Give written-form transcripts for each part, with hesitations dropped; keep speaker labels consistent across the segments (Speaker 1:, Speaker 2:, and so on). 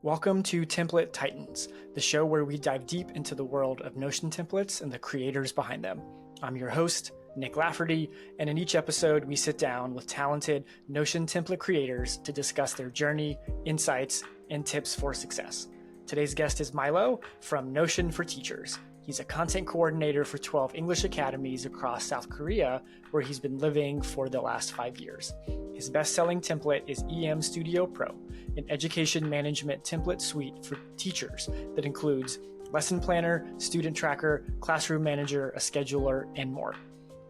Speaker 1: Welcome to Template Titans, the show where we dive deep into the world of Notion templates and the creators behind them. I'm your host, Nick Lafferty, and in each episode, we sit down with talented Notion template creators to discuss their journey, insights, and tips for success. Today's guest is Milo from Notion for Teachers. He's a content coordinator for 12 English Academies across South Korea, where he's been living for the last 5 years. His best-selling template is EM Studio Pro, an education management template suite for teachers that includes lesson planner, student tracker, classroom manager, a scheduler, and more.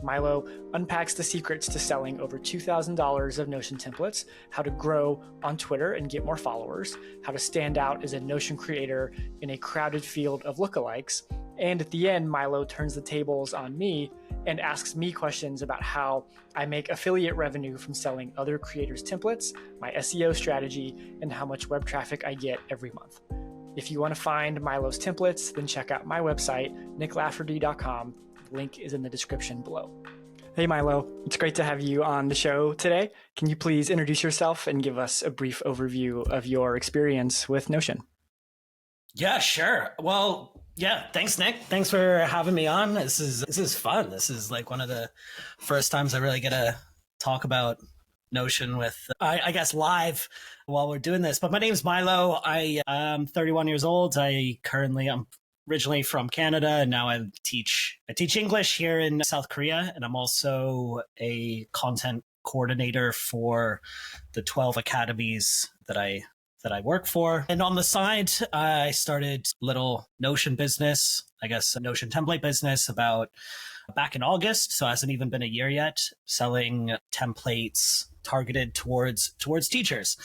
Speaker 1: Milo unpacks the secrets to selling over $2,000 of Notion templates, how to grow on Twitter and get more followers, how to stand out as a Notion creator in a crowded field of lookalikes, and at the end, Milo turns the tables on me and asks me questions about how I make affiliate revenue from selling other creators' templates, my SEO strategy, and how much web traffic I get every month. If you want to find Milo's templates, then check out my website, nicklafferty.com. The link is in the description below. Hey Milo, it's great to have you on the show today. Can you please introduce yourself and give us a brief overview of your experience with Notion?
Speaker 2: Yeah, sure. Well, yeah, thanks, Nick. Thanks for having me on. This is fun. This is like one of the first times I really get to talk about Notion with, I guess, live while we're doing this. But my name is Milo. I am 31 years old. I'm originally from Canada, and now I teach English here in South Korea, and I'm also a content coordinator for the 12 academies that I work for. And on the side, I started a little Notion business, I guess a Notion template business back in August. So it hasn't even been a year yet, selling templates targeted towards teachers.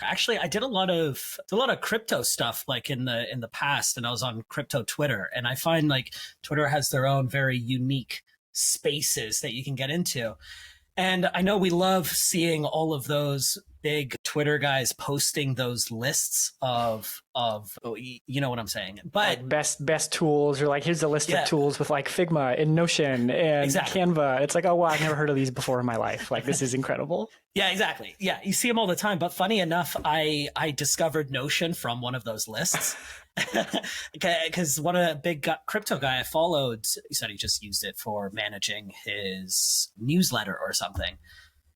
Speaker 2: Actually, I did a lot of crypto stuff like in the past, and I was on crypto Twitter. And I find like Twitter has their own very unique spaces that you can get into. And I know we love seeing all of those big Twitter guys posting those lists of you know what I'm saying, but
Speaker 1: like best tools, or like here's a list of tools with like Figma and Notion and Canva. It's like, oh wow, I've never heard of these before in my life. Like this is incredible.
Speaker 2: Yeah, exactly. Yeah, you see them all the time. But funny enough, I discovered Notion from one of those lists because one of the big crypto guy I followed, he said he just used it for managing his newsletter or something.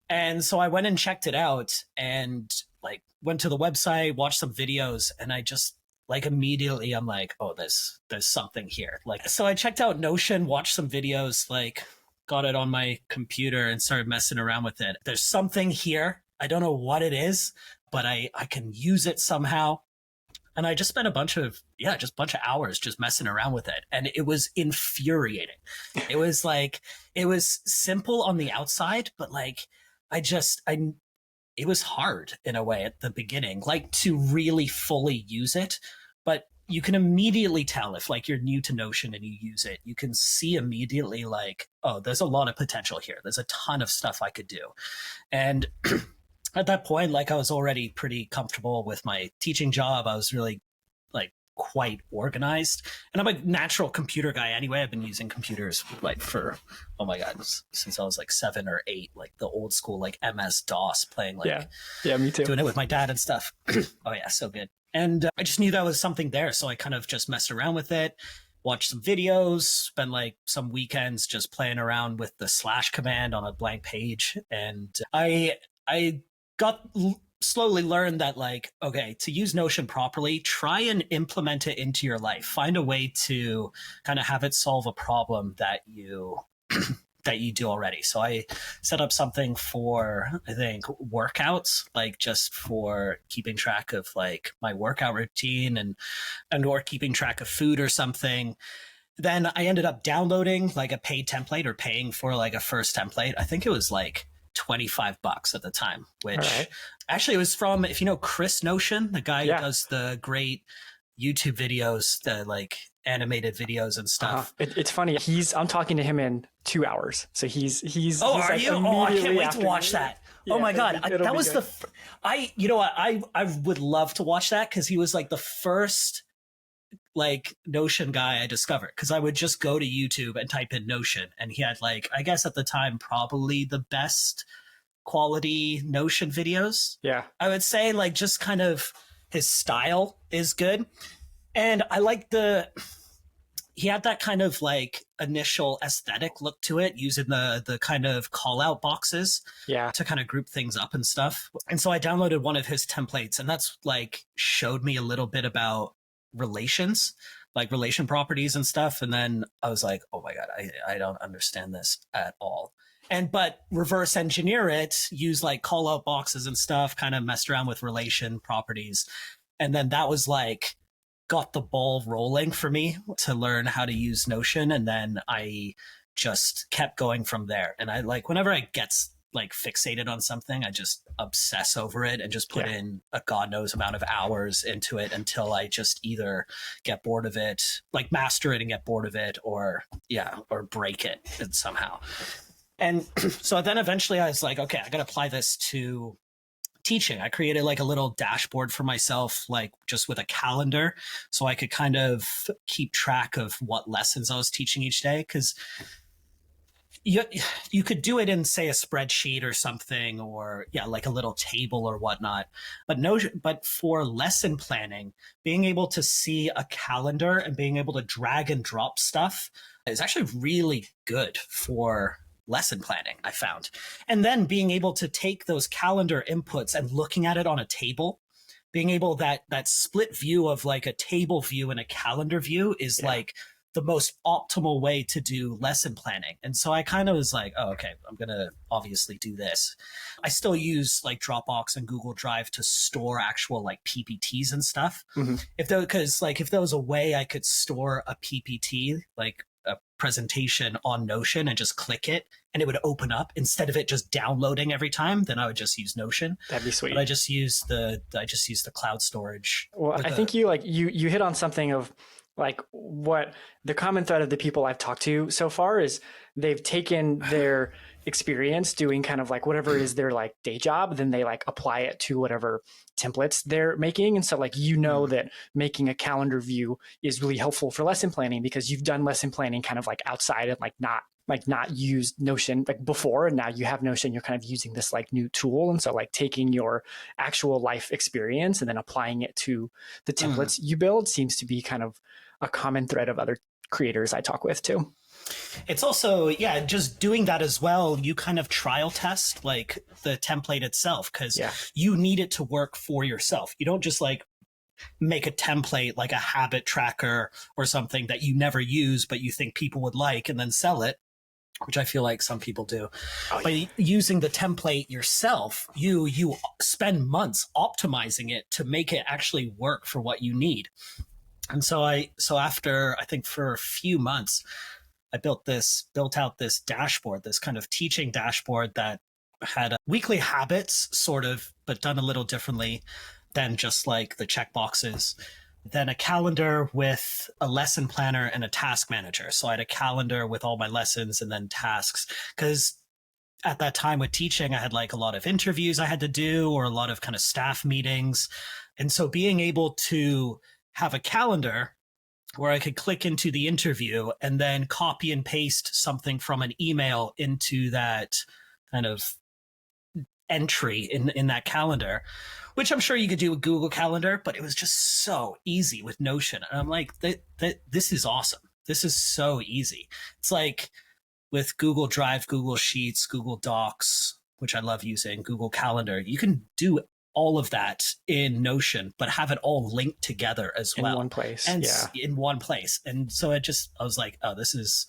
Speaker 2: And so I went and checked it out and like went to the website, watched some videos, and I just like immediately I'm like, oh, there's something here. Like, so I checked out Notion, watched some videos, like got it on my computer and started messing around with it. There's something here. I don't know what it is, but I can use it somehow. And I just spent a bunch of hours just messing around with it. And it was infuriating. It was simple on the outside, but like, it was hard in a way at the beginning, like to really fully use it. But you can immediately tell if like you're new to Notion and you use it, you can see immediately like, oh, there's a lot of potential here. There's a ton of stuff I could do. And at that point, like I was already pretty comfortable with my teaching job. I was really like quite organized, and I'm a natural computer guy anyway. I've been using computers like for, oh my God, since I was like 7 or 8, like the old school, like MS-DOS playing, like
Speaker 1: yeah, me too.
Speaker 2: Doing it with my dad and stuff. Oh yeah, so good. And I just knew that was something there. So I kind of just messed around with it, watched some videos, spent like some weekends just playing around with the / command on a blank page. And I slowly learned that like, okay, to use Notion properly, try and implement it into your life. Find a way to kind of have it solve a problem that you do already. So I set up something for, I think, workouts, like just for keeping track of like my workout routine and or keeping track of food or something. Then I ended up downloading like a paid template or paying for like a first template. I think it was like $25 at the time, which actually it was from, if you know Chris Notion, the guy who does the great YouTube videos, the like animated videos and stuff.
Speaker 1: It's funny. I'm talking to him in 2 hours. So he's
Speaker 2: oh,
Speaker 1: he's
Speaker 2: are
Speaker 1: like
Speaker 2: you? Oh, I can't wait to watch that.
Speaker 1: Yeah,
Speaker 2: oh my God. That was
Speaker 1: good.
Speaker 2: you know what? I would love to watch that because he was like the first like Notion guy I discovered, because I would just go to YouTube and type in Notion, and he had like, I guess at the time, probably the best quality Notion videos.
Speaker 1: Yeah.
Speaker 2: I would say like just kind of His style is good. And I like he had that kind of like initial aesthetic look to it, using the kind of call out boxes to kind of group things up and stuff. And so I downloaded one of his templates, and that's like showed me a little bit about relations, like relation properties and stuff. And then I was like, oh my God, I don't understand this at all. But reverse engineer it, use like call out boxes and stuff, kind of messed around with relation properties. And then that was like, got the ball rolling for me to learn how to use Notion. And then I just kept going from there. And I like, whenever I get like fixated on something, I just obsess over it and just put in a God knows amount of hours into it until I just either get bored of it, like master it and get bored of it, or break it somehow. And so then eventually I was like, okay, I got to apply this to teaching. I created like a little dashboard for myself, like just with a calendar, so I could kind of keep track of what lessons I was teaching each day. Because you could do it in, say, a spreadsheet or something, or like a little table or whatnot. But for lesson planning, being able to see a calendar and being able to drag and drop stuff is actually really good for lesson planning, I found. And then being able to take those calendar inputs and looking at it on a table, being able that split view of like a table view and a calendar view is like the most optimal way to do lesson planning. And so I kind of was like, oh, okay, I'm going to obviously do this. I still use like Dropbox and Google Drive to store actual like PPTs and stuff. Mm-hmm. If there was a way I could store a PPT, like a presentation on Notion, and just click it and it would open up instead of it just downloading every time, then I would just use Notion.
Speaker 1: That'd be sweet.
Speaker 2: But I just use the cloud storage.
Speaker 1: Well, I think you hit on something of like what the common thread of the people I've talked to so far is they've taken their experience doing kind of like whatever is their like day job, then they like apply it to whatever templates they're making. And so like, that making a calendar view is really helpful for lesson planning because you've done lesson planning kind of like outside and not used Notion like before. And now you have Notion, you're kind of using this like new tool. And so like taking your actual life experience and then applying it to the templates you build seems to be kind of a common thread of other creators I talk with too.
Speaker 2: It's also, just doing that as well. You kind of trial test like the template itself because you need it to work for yourself. You don't just like make a template like a habit tracker or something that you never use, but you think people would like and then sell it, which I feel like some people do. By using the template yourself, you spend months optimizing it to make it actually work for what you need. And so after, I think for a few months, I built out this dashboard, this kind of teaching dashboard that had weekly habits sort of, but done a little differently than just like the checkboxes. Then a calendar with a lesson planner and a task manager. So I had a calendar with all my lessons and then tasks. Because at that time with teaching, I had like a lot of interviews I had to do or a lot of kind of staff meetings. And so being able to have a calendar where I could click into the interview and then copy and paste something from an email into that kind of entry in that calendar, which I'm sure you could do with Google Calendar, but it was just so easy with Notion. And I'm like, this is awesome. This is so easy. It's like with Google Drive, Google Sheets, Google Docs, which I love using, Google Calendar, you can do all of that in Notion, but have it all linked together as well.
Speaker 1: In one place.
Speaker 2: And in one place. And so I was like, oh, this is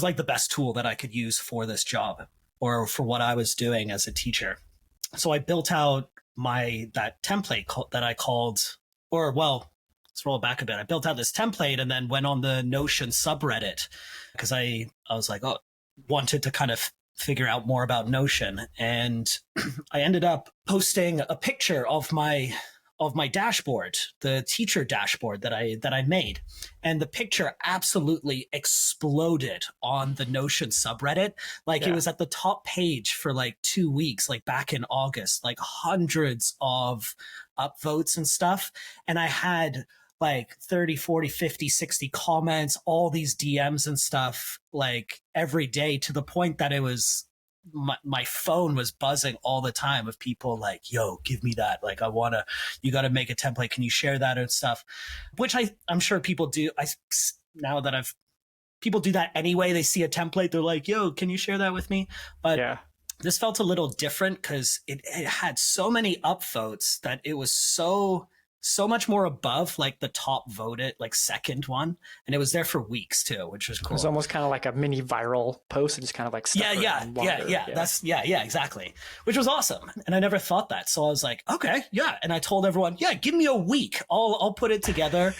Speaker 2: like the best tool that I could use for this job or for what I was doing as a teacher. So I built out that template that I called, let's roll back a bit. I built out this template and then went on the Notion subreddit because I was like, wanted to kind of figure out more about Notion. And I ended up posting a picture of my dashboard, the teacher dashboard that I made. And the picture absolutely exploded on the Notion subreddit. It was at the top page for like 2 weeks, like back in August, like hundreds of upvotes and stuff. And I had like 30, 40, 50, 60 comments, all these DMs and stuff like every day to the point that it was my phone was buzzing all the time of people like, yo, give me that. Like, you got to make a template. Can you share that and stuff? Which I'm sure people do. People do that anyway. They see a template. They're like, yo, can you share that with me? But this felt a little different because it had so many upvotes that it was so much more above like the top voted like second one, and it was there for weeks too, which was cool.
Speaker 1: It was almost kind of like a mini viral post. It just kind of like
Speaker 2: yeah, exactly, which was awesome. And I never thought that, so I was like, okay, yeah. And I told everyone, yeah, give me a week, I'll put it together.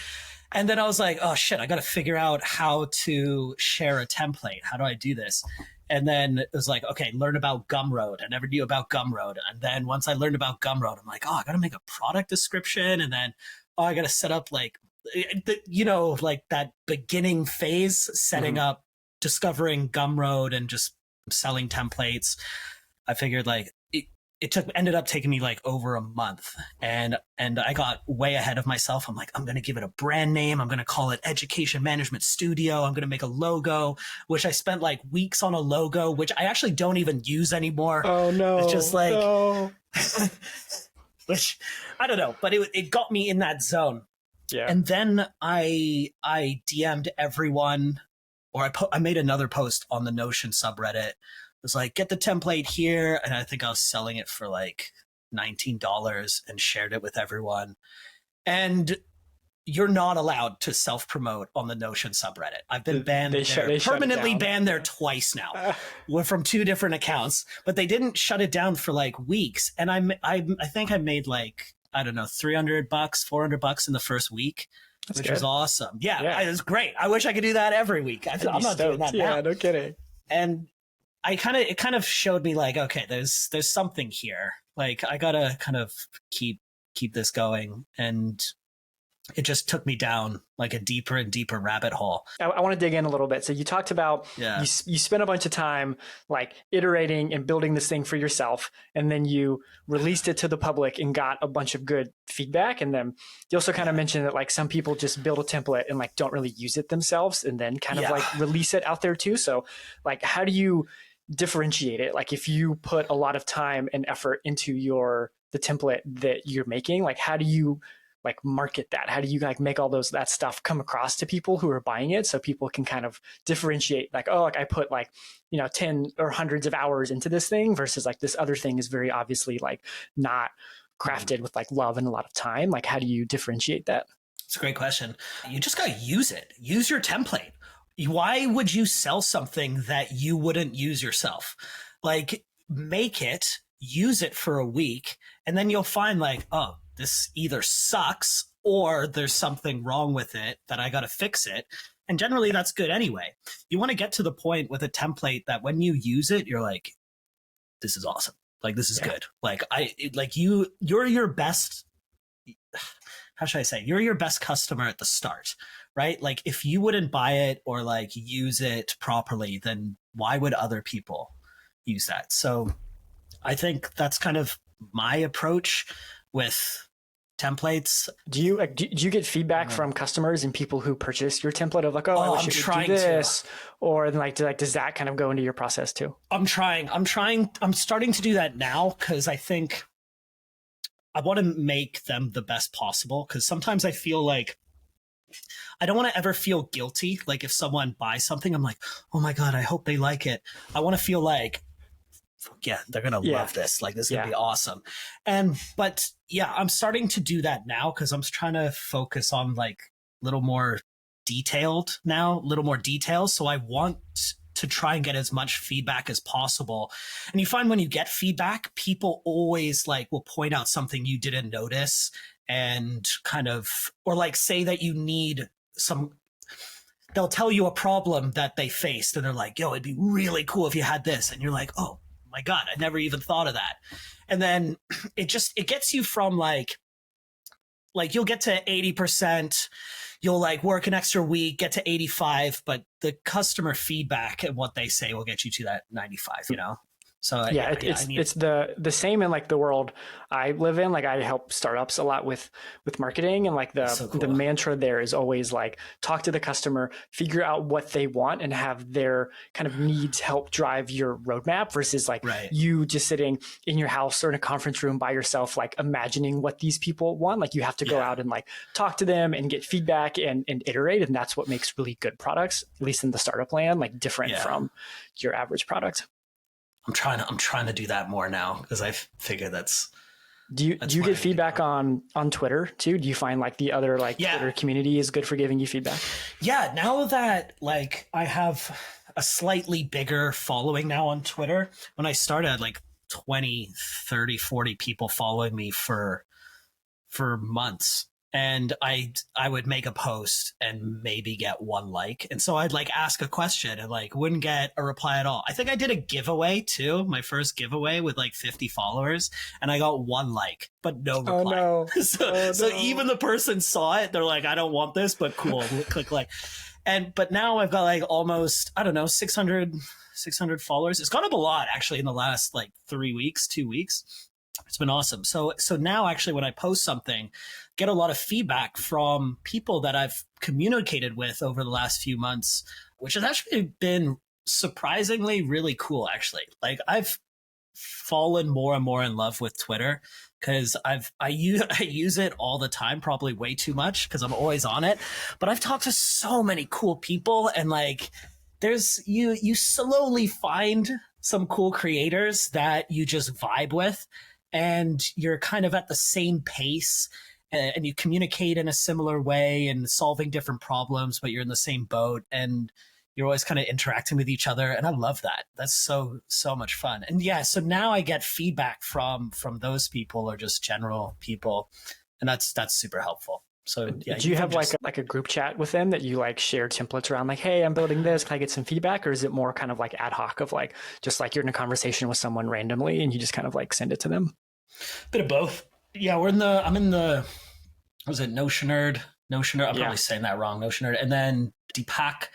Speaker 2: And then I was like, oh shit, I got to figure out how to share a template. How do I do this? And then it was like, okay, learn about Gumroad. I never knew about Gumroad. And then once I learned about Gumroad, I'm like, oh, I got to make a product description. And then, I got to set up like, like that beginning phase, setting up, discovering Gumroad and just selling templates. I figured like ended up taking me like over a month, and I got way ahead of myself. I'm like, I'm going to give it a brand name. I'm going to call it Education Management Studio. I'm going to make a logo, which I spent like weeks on a logo, which I actually don't even use anymore.
Speaker 1: Oh no.
Speaker 2: It's just like, no. Which I don't know, but it got me in that zone. Yeah. And then I DM'd everyone, or I made another post on the Notion subreddit. Was like, get the template here, and I think I was selling it for like $19 and shared it with everyone. And you're not allowed to self-promote on the Notion subreddit. I've been banned there, permanently banned there twice now. We're from 2 different accounts, but they didn't shut it down for like weeks. And I think I made like, I don't know, $300, $400 in the first week. Which was awesome. Yeah, it was great. I wish I could do that every week. I'm not doing that now.
Speaker 1: Yeah, no kidding.
Speaker 2: And it kind of showed me like, okay, there's something here. Like, I gotta kind of keep this going. And it just took me down like a deeper and deeper rabbit hole.
Speaker 1: I want to dig in a little bit. So you talked about, you spent a bunch of time like iterating and building this thing for yourself. And then you released it to the public and got a bunch of good feedback. And then you also kind of mentioned that like some people just build a template and like don't really use it themselves and then kind of like release it out there too. So like, how do you differentiate it? Like if you put a lot of time and effort into the template that you're making, like how do you like market that? How do you like make all that stuff come across to people who are buying it, so people can kind of differentiate like, oh, like I put like, 10 or hundreds of hours into this thing versus like this other thing is very obviously like not crafted with like love and a lot of time. Like how do you differentiate that?
Speaker 2: It's a great question. You just got to use it. Use your template. Why would you sell something that you wouldn't use yourself? Like, make it, use it for a week, and then you'll find like, oh, this either sucks or there's something wrong with it that I got to fix it. And generally that's good anyway. You want to get to the point with a template that when you use it, you're like, this is awesome. Like, this is good. Like you're your best, how should I say? You're your best customer at the start, right? Like if you wouldn't buy it or like use it properly, then why would other people use that? So I think that's kind of my approach with templates.
Speaker 1: Do you get feedback from customers and people who purchase your template of like, I wish it would do this, or like does that kind of go into your process too? I'm
Speaker 2: starting to do that now because I think I want to make them the best possible, because sometimes I feel like I don't want to ever feel guilty. Like if someone buys something, I'm like, oh my God, I hope they like it. I want to feel like, yeah, they're going to love this. Like this is going to be awesome. But I'm starting to do that now because I'm trying to focus on like a little more details. So I want to try and get as much feedback as possible. And you find when you get feedback, people always like will point out something you didn't notice and kind of, or like say that you need they'll tell you a problem that they faced and they're like, yo, it'd be really cool if you had this. And you're like, oh my God, I never even thought of that. And then it gets you from like you'll get to 80%, you'll like work an extra week, get to 85, but the customer feedback and what they say will get you to that 95, So
Speaker 1: Yeah, it's the same in like the world I live in. Like I help startups a lot with marketing, and like
Speaker 2: so
Speaker 1: the
Speaker 2: cool.
Speaker 1: mantra there is always like talk to the customer, figure out what they want, and have their kind of needs help drive your roadmap versus like
Speaker 2: Right.
Speaker 1: you just sitting in your house or in a conference room by yourself, like imagining what these people want. Like you have to go
Speaker 2: Yeah.
Speaker 1: out and like talk to them and get feedback and iterate, and that's what makes really good products, at least in the startup land, like different
Speaker 2: Yeah.
Speaker 1: from your average product.
Speaker 2: I'm trying to do that more now because I figure
Speaker 1: Do you
Speaker 2: where I
Speaker 1: get
Speaker 2: need to
Speaker 1: feedback
Speaker 2: go.
Speaker 1: on Twitter too? Do you find like the other like
Speaker 2: Yeah.
Speaker 1: Twitter community is good for giving you feedback?
Speaker 2: Yeah, now that like I have a slightly bigger following now on Twitter, when I started I had like 20, 30, 40 people following me for months. And I would make a post and maybe get one like. And so I'd like ask a question and like wouldn't get a reply at all. I think I did a giveaway too, my first giveaway with like 50 followers, and I got one like, but no reply.
Speaker 1: Oh no.
Speaker 2: So
Speaker 1: Oh,
Speaker 2: so
Speaker 1: no.
Speaker 2: even the person saw it, they're like, I don't want this, but cool. Click like. But now I've got like almost, I don't know, 600 followers. It's gone up a lot actually in the last like 2 weeks. It's been awesome. So now actually when I post something, get a lot of feedback from people that I've communicated with over the last few months, which has actually been surprisingly really cool actually. Like I've fallen more and more in love with Twitter because I use it all the time, probably way too much because I'm always on it. But I've talked to so many cool people, and like there's you slowly find some cool creators that you just vibe with, and you're kind of at the same pace, and you communicate in a similar way and solving different problems, but you're in the same boat, and you're always kind of interacting with each other, and I love that. That's so much fun. And yeah, so now I get feedback from those people or just general people, and that's super helpful. So yeah,
Speaker 1: Do you have like a group chat with them that you like share templates around, like, hey, I'm building this, can I get some feedback? Or is it more kind of like ad hoc of like just like you're in a conversation with someone randomly and you just kind of like send it to them?
Speaker 2: bit of both. Yeah, I'm in the was it Notionerd? I'm probably saying that wrong. Notionerd, and then Deepak.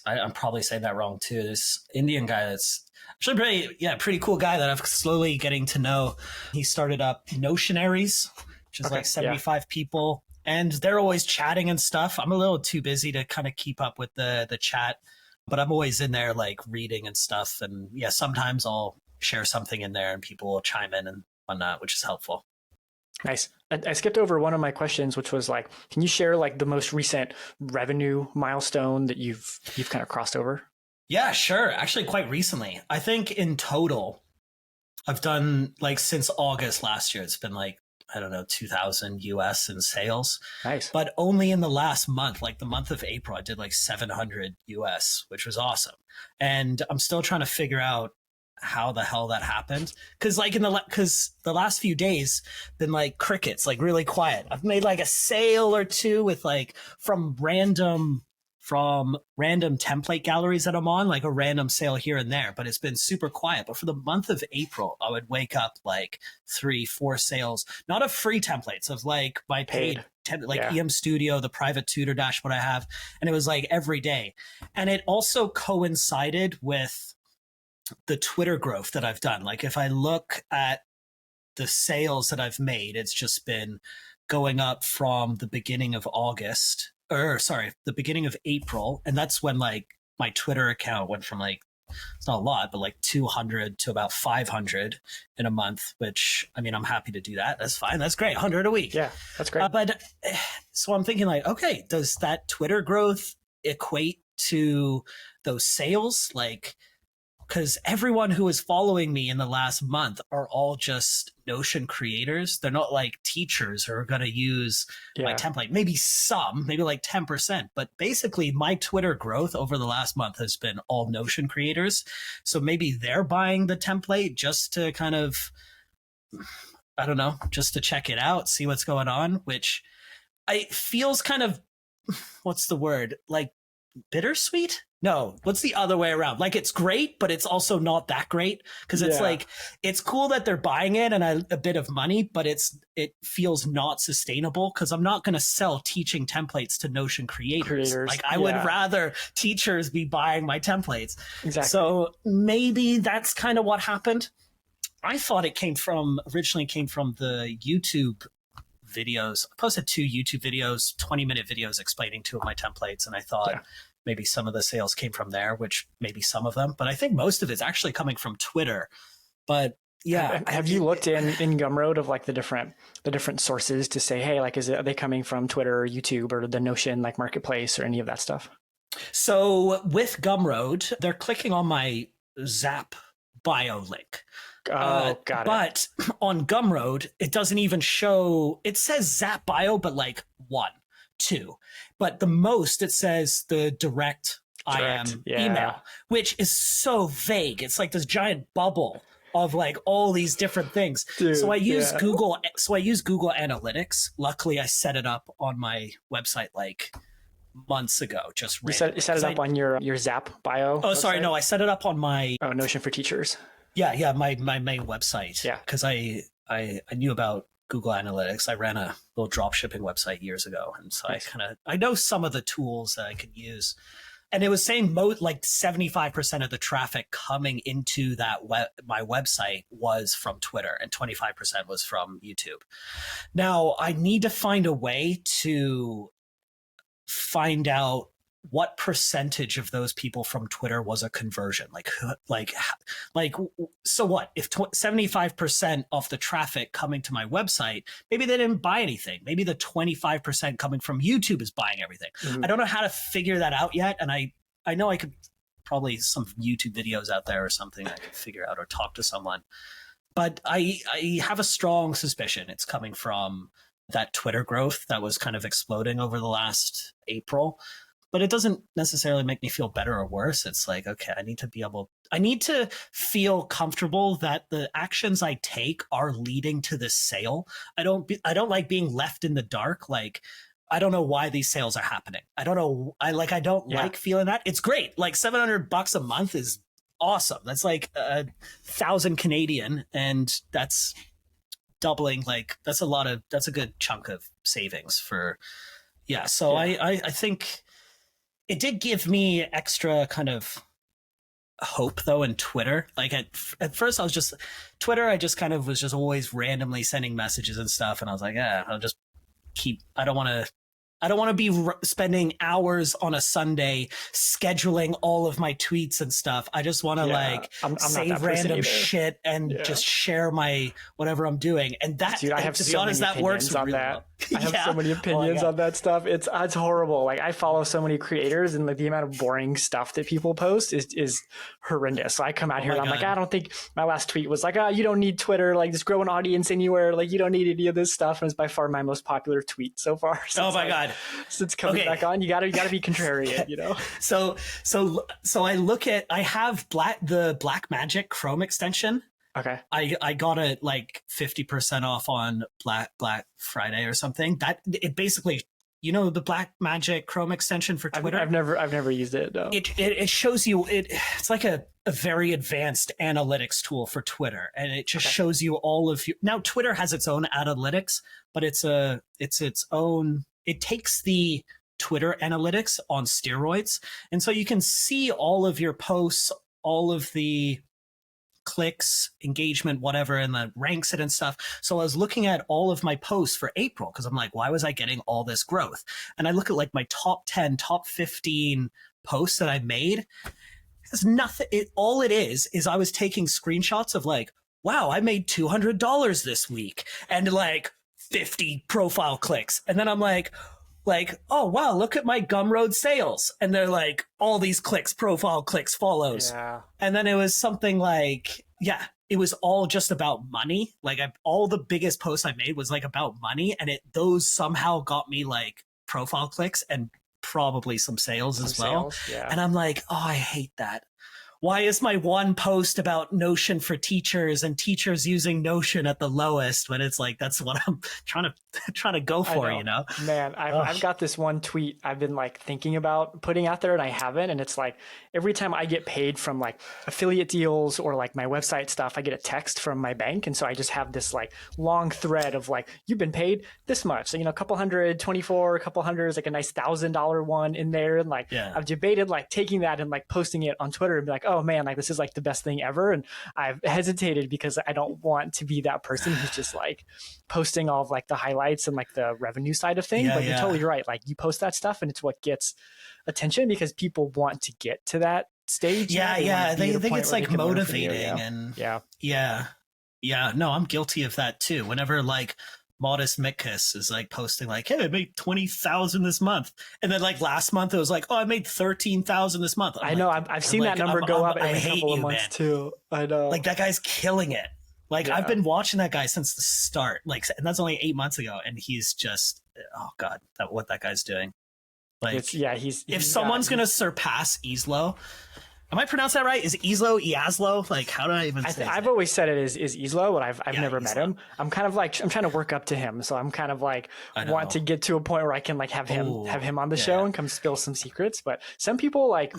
Speaker 2: I'm probably saying that wrong too. This Indian guy that's actually pretty cool guy that I'm slowly getting to know. He started up Notionaries, which is like 75 people, and they're always chatting and stuff. I'm a little too busy to kind of keep up with the chat, but I'm always in there like reading and stuff. And yeah, sometimes I'll share something in there and people will chime in and whatnot, which is helpful.
Speaker 1: Nice. I skipped over one of my questions, which was like, can you share like the most recent revenue milestone that you've kind of crossed over?
Speaker 2: Yeah, sure. Actually, quite recently. I think in total, I've done like since August last year, it's been like, I don't know, 2000 US in sales.
Speaker 1: Nice.
Speaker 2: But only in the last month, like the month of April, I did like 700 US, which was awesome. And I'm still trying to figure out how the hell that happened. Cause like cause the last few days been like crickets, like really quiet. I've made like a sale or two with like from random template galleries that I'm on, like a random sale here and there, but it's been super quiet. But for the month of April, I would wake up like 3-4 sales, not of free templates, of like my paid EM Studio, the private tutor dashboard I have. And it was like every day. And it also coincided with the Twitter growth that I've done. Like if I look at the sales that I've made, it's just been going up from the beginning of the beginning of April. And that's when like my Twitter account went from like, it's not a lot, but like 200 to about 500 in a month, which I mean, I'm happy to do that. That's fine. That's great. 100 a week.
Speaker 1: Yeah, that's great.
Speaker 2: But so I'm thinking like, okay, does that Twitter growth equate to those sales? Like, because everyone who is following me in the last month are all just Notion creators. They're not like teachers who are going to use my template. Maybe like 10%. But basically, my Twitter growth over the last month has been all Notion creators. So maybe they're buying the template just to kind of, I don't know, just to check it out, see what's going on, which feels kind of, what's the word? Like bittersweet? No, what's the other way around? Like, it's great, but it's also not that great, because it's like, it's cool that they're buying it and a bit of money, but it feels not sustainable, because I'm not going to sell teaching templates to Notion creators. Like, I would rather teachers be buying my templates.
Speaker 1: Exactly.
Speaker 2: So maybe that's kind of what happened. I thought it originally came from the YouTube videos. I posted 2 YouTube videos, 20-minute videos explaining 2 of my templates, and I thought maybe some of the sales came from there, which maybe some of them, but I think most of it's actually coming from Twitter. But yeah.
Speaker 1: Have you looked in Gumroad of like the different sources to say, hey, like, are they coming from Twitter or YouTube or the Notion like marketplace or any of that stuff?
Speaker 2: So with Gumroad, they're clicking on my Zap bio link.
Speaker 1: Oh, got it.
Speaker 2: But on Gumroad, it doesn't even show, it says Zap bio, but like 1, 2. But the most, it says the direct IM email, which is so vague. It's like this giant bubble of like all these different things.
Speaker 1: Dude,
Speaker 2: so I use Google Analytics. Luckily, I set it up on my website like months ago. Just
Speaker 1: you set it up on your Zap bio?
Speaker 2: Oh, website? Sorry, no, I set it up on my
Speaker 1: Notion for Teachers.
Speaker 2: Yeah, my main website.
Speaker 1: Yeah,
Speaker 2: because I knew about Google Analytics. I ran a little drop shipping website years ago, and so I know some of the tools that I can use. And it was saying like 75% of the traffic coming into that my website was from Twitter, and 25% was from YouTube. Now I need to find a way to find out what percentage of those people from Twitter was a conversion. Like, so what if 75% of the traffic coming to my website, maybe they didn't buy anything. Maybe the 25% coming from YouTube is buying everything. I don't know how to figure that out yet. And I know I could probably some YouTube videos out there or something I could figure out, or talk to someone, but I have a strong suspicion it's coming from that Twitter growth that was kind of exploding over the last April. But it doesn't necessarily make me feel better or worse. It's like, okay, I need to feel comfortable that the actions I take are leading to this sale. I don't like being left in the dark. Like, I don't know why these sales are happening. I don't know. I don't like feeling that. It's great. Like $700 a month is awesome. That's like 1,000 Canadian, and that's doubling. Like, that's a good chunk of savings for, So I think it did give me extra kind of hope though in Twitter. Like at first I was just Twitter. I just kind of was just always randomly sending messages and stuff. And I was like, I'll just I don't want to be spending hours on a Sunday scheduling all of my tweets and stuff. I just want to save random shit and just share my whatever I'm doing. And that, dude, I have to be honest, that works on really that. Well.
Speaker 1: I have so many opinions on that stuff. It's horrible. Like, I follow so many creators, and like the amount of boring stuff that people post is horrendous. So I come out here and I'm like, I don't think my last tweet was like, you don't need Twitter. Like, just grow an audience anywhere. Like, you don't need any of this stuff. And it's by far my most popular tweet so far.
Speaker 2: Oh my God.
Speaker 1: Since coming back on, you gotta be contrarian, you know?
Speaker 2: So I have the Black Magic Chrome extension.
Speaker 1: Okay.
Speaker 2: I got it like 50% off on Black Friday or something. That it basically, the Black Magic Chrome extension for Twitter.
Speaker 1: I've never used it. No.
Speaker 2: It shows you it's like a very advanced analytics tool for Twitter, and it just shows you all of you. Now Twitter has its own analytics, but it's its own. It takes the Twitter analytics on steroids, and so you can see all of your posts, all of the clicks, engagement, whatever, and then ranks it and stuff. So I was looking at all of my posts for April, because I'm like, why was I getting all this growth? And I look at like my top 10, top 15 posts that I made. It's nothing. All it is I was taking screenshots of like, wow, I made $200 this week, and like 50 profile clicks. And then I'm like, oh, wow, look at my Gumroad sales. And they're like, all these clicks, profile clicks, follows.
Speaker 1: Yeah.
Speaker 2: And then it was something like, it was all just about money. Like all the biggest posts I made was like about money. And those somehow got me like profile clicks and probably some sales as well.
Speaker 1: Yeah.
Speaker 2: And I'm like, oh, I hate that. why is my one post about Notion for teachers and teachers using Notion at the lowest when it's like, that's what I'm trying to go for, you know?
Speaker 1: Man, I've got this one tweet I've been like thinking about putting out there and I haven't. And it's like every time I get paid from like affiliate deals or like my website stuff, I get a text from my bank. And so I just have this like long thread of like, you've been paid this much. So, a couple hundred, 24, a couple hundred is like a nice $1,000 one in there. And like, I've debated like taking that and like posting it on Twitter and be like, oh man, like this is like the best thing ever. And I've hesitated because I don't want to be that person who's just like posting all of like the highlights and like the revenue side of things. But you're totally right. Like you post that stuff and it's what gets attention because people want to get to that stage.
Speaker 2: They think it's like motivating and no, I'm guilty of that too. Whenever like Modest Mitkus is like posting like, hey, I made 20,000 this month. And then like last month it was like, oh, I made 13,000 this month. I
Speaker 1: know. I've seen that number go up every couple of months too. I know.
Speaker 2: Like that guy's killing it. Like I've been watching that guy since the start. Like, and that's only 8 months ago. And he's just, oh God, what that guy's doing. Like, if someone's going to surpass Easlo, am I pronouncing that right? Is Easlo? Like, how do I even say
Speaker 1: I've always said it is Easlo, but I've never met him. I'm kind of like, I'm trying to work up to him. So I'm kind of like, want to get to a point where I can like have him on the show and come spill some secrets. But some people like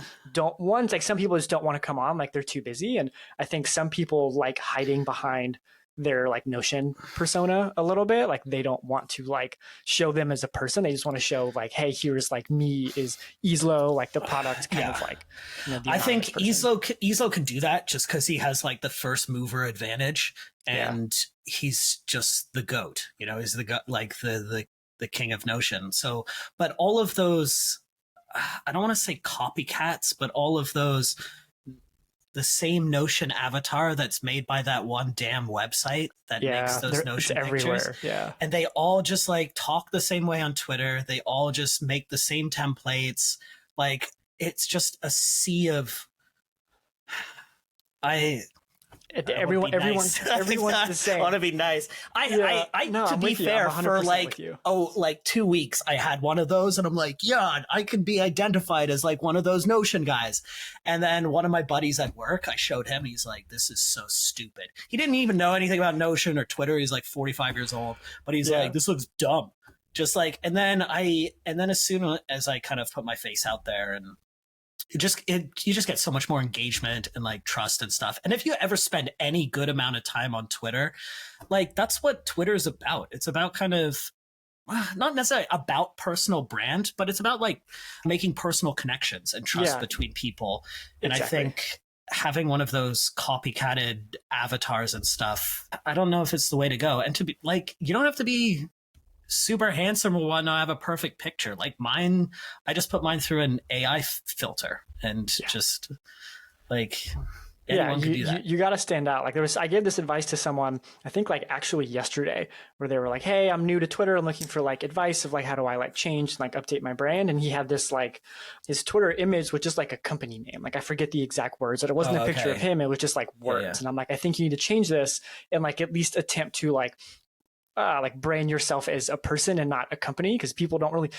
Speaker 1: some people just don't want to come on. Like they're too busy. And I think some people like hiding behind their like Notion persona a little bit. Like they don't want to like show them as a person. They just want to show like, hey, here's like me is Easlo, like the product kind of like,
Speaker 2: I think Easlo can do that just because he has like the first mover advantage and he's just the GOAT, he's the GOAT, like the king of Notion. So, but all of those, I don't want to say copycats, but all of those, the same Notion avatar that's made by that one damn website that makes those Notion pictures.
Speaker 1: Yeah.
Speaker 2: And they all just like talk the same way on Twitter. They all just make the same templates. Like it's just a sea of
Speaker 1: everyone's the same.
Speaker 2: I want to be nice. To be fair, for like 2 weeks, I had one of those, and I'm like, yeah, I can be identified as like one of those Notion guys. And then one of my buddies at work, I showed him. He's like, this is so stupid. He didn't even know anything about Notion or Twitter. He's like 45 years old, but he's like, this looks dumb. Just like, and then as soon as I kind of put my face out there and you just get so much more engagement and like trust and stuff. And if you ever spend any good amount of time on Twitter, like that's what Twitter is about. It's about kind of not necessarily about personal brand, but it's about like making personal connections and trust between people. And exactly. I think having one of those copycatted avatars and stuff, I don't know if it's the way to go. And to be like, you don't have to be super handsome or whatnot, have a perfect picture. Like mine, I just put mine through an AI filter and just like anyone can do that.
Speaker 1: You got to stand out. Like I gave this advice to someone, I think like actually yesterday, where they were like, hey, I'm new to Twitter. I'm looking for like advice of like, how do I like change and like update my brand? And he had this like his Twitter image with just like a company name. Like I forget the exact words, but it wasn't a picture of him. It was just like words. And I'm like, I think you need to change this and like at least attempt to like brand yourself as a person and not a company, because people don't really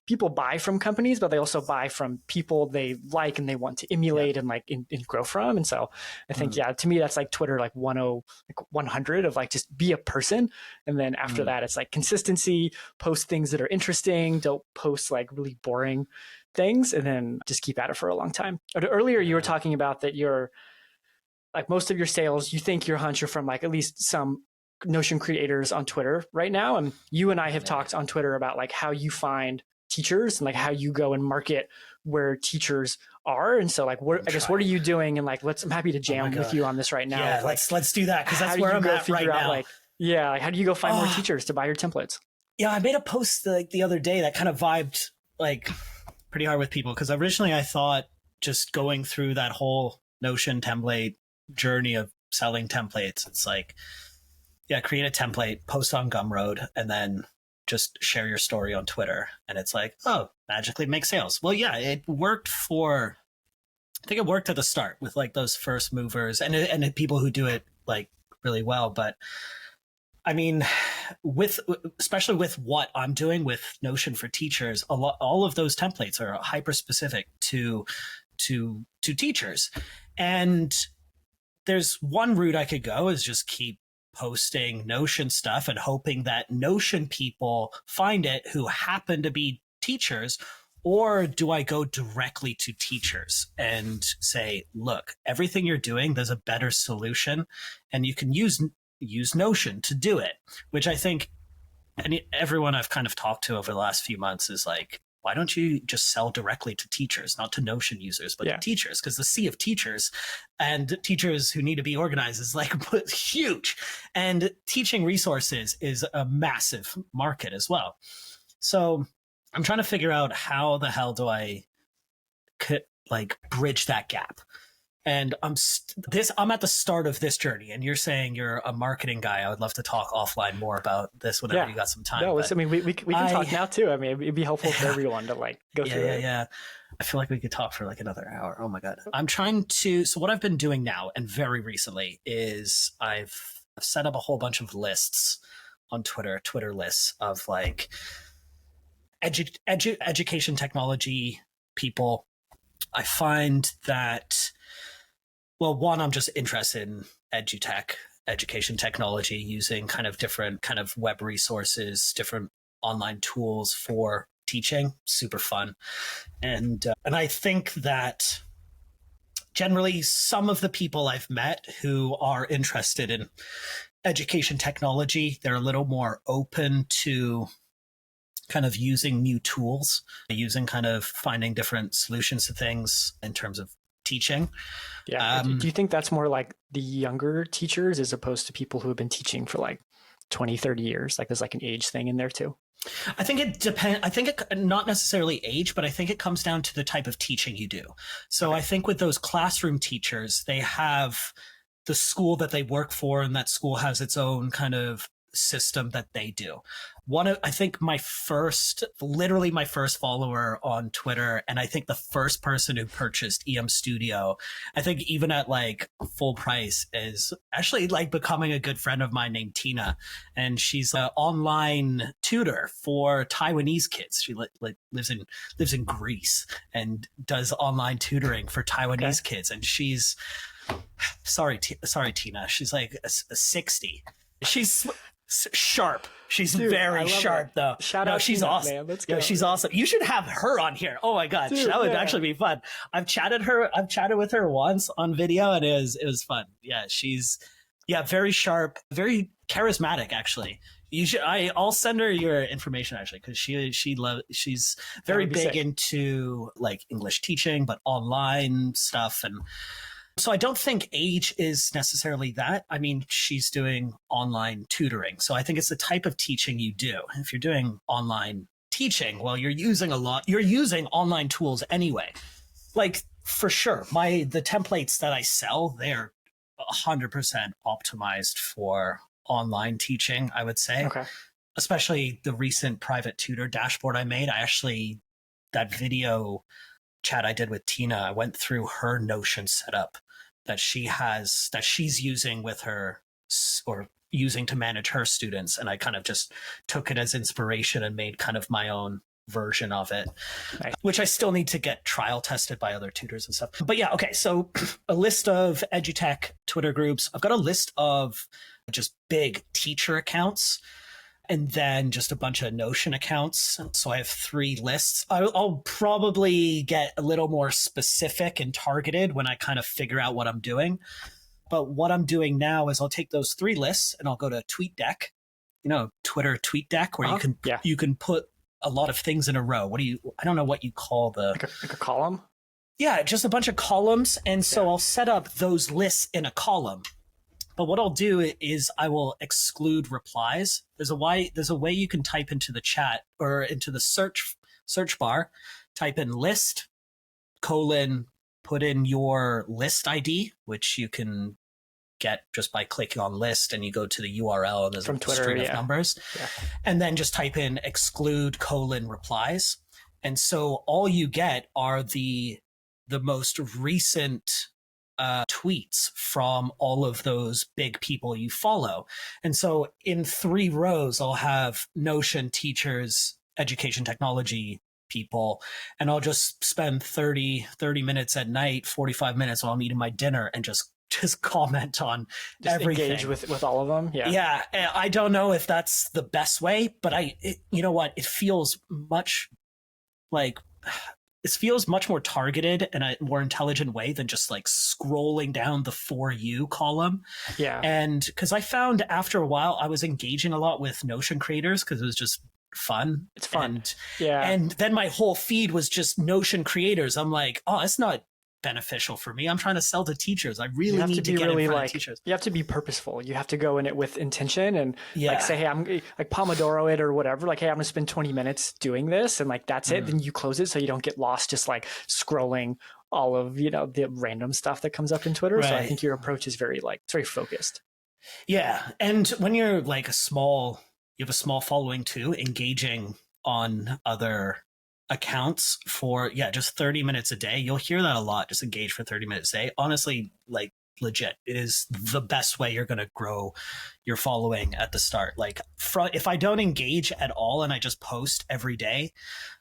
Speaker 1: people buy from companies, but they also buy from people they like and they want to emulate and like and grow from. And so I think to me that's like Twitter like 100 of like just be a person, and then after that it's like consistency, post things that are interesting, don't post like really boring things, and then just keep at it for a long time. Earlier you were talking about that you're like most of your sales, you think your hunch are from like at least some Notion creators on Twitter right now. And you and I have talked on Twitter about like how you find teachers and like how you go and market where teachers are. And so like, what are you doing? And like, I'm happy to jam with you on this right now.
Speaker 2: Yeah,
Speaker 1: like,
Speaker 2: let's do that. Cause that's where I'm at right now.
Speaker 1: Like, how do you go find more teachers to buy your templates?
Speaker 2: Yeah. I made a post like the other day that kind of vibed like pretty hard with people. Cause originally I thought just going through that whole Notion template journey of selling templates, it's like, create a template, post on Gumroad, and then just share your story on Twitter. And it's like, magically make sales. Well, yeah, it worked I think it worked at the start with like those first movers and people who do it like really well. But I mean, especially with what I'm doing with Notion for teachers, all of those templates are hyper specific to to teachers. And there's one route I could go is just keep posting Notion stuff and hoping that Notion people find it who happen to be teachers. Or do I go directly to teachers and say, look, everything you're doing, there's a better solution, and you can use Notion to do it, which I think everyone I've kind of talked to over the last few months is like, why don't you just sell directly to teachers, not to Notion users, but to teachers? Because the sea of teachers and teachers who need to be organized is like huge. And teaching resources is a massive market as well. So I'm trying to figure out how the hell do I bridge that gap. And I'm at the start of this journey, and you're saying you're a marketing guy. I would love to talk offline more about this whenever you got some time.
Speaker 1: No, I mean, we can talk now too. I mean, it'd be helpful for everyone to go through it.
Speaker 2: Yeah. I feel like we could talk for like another hour. Oh my God. I'm trying to, so what I've been doing now and very recently is I've set up a whole bunch of lists on Twitter lists of like education technology people. I find that, well, one, I'm just interested in edutech, education technology, using kind of different kind of web resources, different online tools for teaching. Super fun. And I think that generally some of the people I've met who are interested in education technology, they're a little more open to kind of using new tools, using kind of finding different solutions to things in terms of teaching.
Speaker 1: Yeah. Do you think that's more like the younger teachers as opposed to people who have been teaching for like 20, 30 years? Like there's like an age thing in there too?
Speaker 2: I think it depends. I think it not necessarily age, but I think it comes down to the type of teaching you do. So I think with those classroom teachers, they have the school that they work for, and that school has its own kind of system that they do. I think my first follower on Twitter, and I think the first person who purchased EM Studio, I think even at like full price, is actually like becoming a good friend of mine named Tina. And she's an online tutor for Taiwanese kids. She lives in Greece and does online tutoring for Taiwanese kids. And she's, sorry, Tina, she's like a 60. She's sharp. She's very sharp, though.
Speaker 1: Shout out!
Speaker 2: She's awesome.
Speaker 1: Man. Let's go.
Speaker 2: Yeah, she's awesome. You should have her on here. Oh my God, that would actually be fun. I've chatted with her once on video, and it was fun. Yeah, she's very sharp, very charismatic. Actually, I'll send her your information actually, because she's very big into like English teaching, but online stuff. And so I don't think age is necessarily that. I mean, she's doing online tutoring. So I think it's the type of teaching you do. If you're doing online teaching, well, you're using online tools anyway. Like for sure, the templates that I sell, they're 100% optimized for online teaching, I would say.
Speaker 1: Okay.
Speaker 2: Especially the recent private tutor dashboard I made. That video chat I did with Tina, I went through her Notion setup that she's using with her, or using to manage her students. And I kind of just took it as inspiration and made kind of my own version of it, nice. Which I still need to get trial tested by other tutors and stuff. But yeah, okay. So a list of edutech Twitter groups. I've got a list of just big teacher accounts, and then just a bunch of Notion accounts. So I have 3 lists. I'll probably get a little more specific and targeted when I kind of figure out what I'm doing. But what I'm doing now is I'll take those 3 lists and I'll go to TweetDeck, Twitter TweetDeck, where you can put a lot of things in a row. I don't know what you call like
Speaker 1: a column?
Speaker 2: Yeah, just a bunch of columns. And so I'll set up those lists in a column. But what I'll do is I will exclude replies. There's a way you can type into the chat or into the search bar, type in list, put in your list ID, which you can get just by clicking on list, and you go to the URL and there's
Speaker 1: from Twitter,
Speaker 2: string of numbers. Yeah. And then just type in exclude replies. And so all you get are the most recent tweets from all of those big people you follow. And so in 3 rows, I'll have Notion, teachers, education technology, people, and I'll just spend 30 minutes at night, 45 minutes while I'm eating my dinner, and just comment on everything.
Speaker 1: Engage with all of them.
Speaker 2: Yeah. I don't know if that's the best way, but you know what? It feels much like it feels much more targeted and a more intelligent way than just like scrolling down the For You column.
Speaker 1: Yeah.
Speaker 2: And because I found after a while, I was engaging a lot with Notion creators because it was just fun.
Speaker 1: It's fun.
Speaker 2: And then my whole feed was just Notion creators. I'm like, oh, it's not beneficial for me. I'm trying to sell to teachers. I really need to get in front of teachers.
Speaker 1: You have to be purposeful. You have to go in it with intention and like say, hey, I'm like Pomodoro it or whatever. Like, hey, I'm going to spend 20 minutes doing this. And like, that's it. Then you close it so you don't get lost just like scrolling all of, you know, the random stuff that comes up in Twitter. Right. So I think your approach is very it's very focused.
Speaker 2: Yeah. And when you're like you have a small following too, engaging on other accounts for just 30 minutes a day. You'll hear that a lot. Just engage for 30 minutes a day. Honestly, like legit, it is the best way you're going to grow your following at the start. Like if I don't engage at all and I just post every day,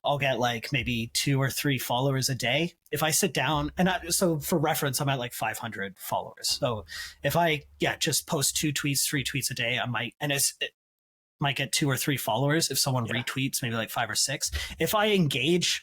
Speaker 2: I'll get like maybe 2 or 3 followers a day. If I sit down so for reference, I'm at like 500 followers. So if I just post 2 tweets, 3 tweets a day, I might, and it might get 2 or 3 followers if someone retweets, maybe like 5 or 6. If I engage,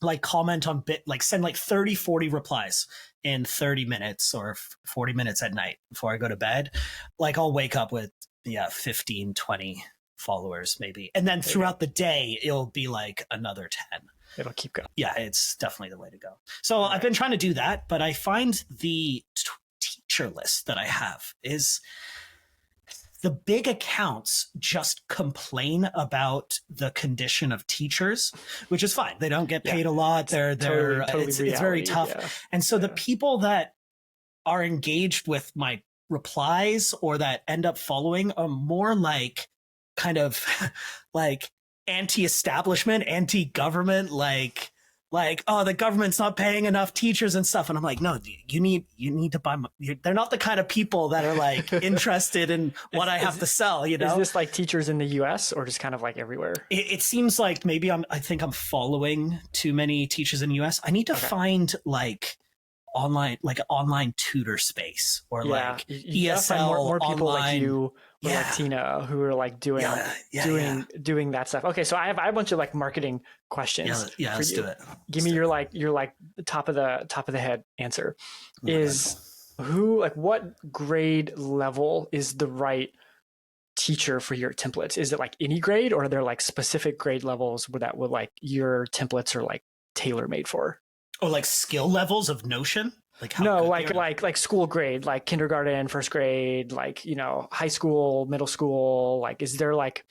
Speaker 2: like comment on send like 30, 40 replies in 30 minutes or 40 minutes at night before I go to bed, like I'll wake up with 15, 20 followers maybe. And then throughout the day, it'll be like another 10.
Speaker 1: It'll keep going.
Speaker 2: Yeah, it's definitely the way to go. So I've been trying to do that, but I find the teacher list that I have is the big accounts just complain about the condition of teachers, which is fine. They don't get paid a lot. They're totally it's very tough. Yeah. And so the people that are engaged with my replies or that end up following are more like kind of like anti-establishment, anti-government, like, oh, the government's not paying enough teachers and stuff. And I'm like, no, you need to buy they're not the kind of people that are like interested in what I have to sell, you know? Is
Speaker 1: this like teachers in the US or just kind of like everywhere?
Speaker 2: It seems like maybe I think I'm following too many teachers in the US. I need to find like online tutor space or like ESL
Speaker 1: more people
Speaker 2: online.
Speaker 1: Like you or like Tina who are like doing that stuff. Okay, so I have a bunch of like marketing questions.
Speaker 2: Yeah, let's do it.
Speaker 1: Give me your like the top of the head answer. What grade level is the right teacher for your templates? Is it like any grade, or are there like specific grade levels where that would like your templates are like tailor made for?
Speaker 2: Oh, like skill levels of Notion? Like how
Speaker 1: like school grade, like kindergarten, first grade, like, you know, high school, middle school. Like, is there like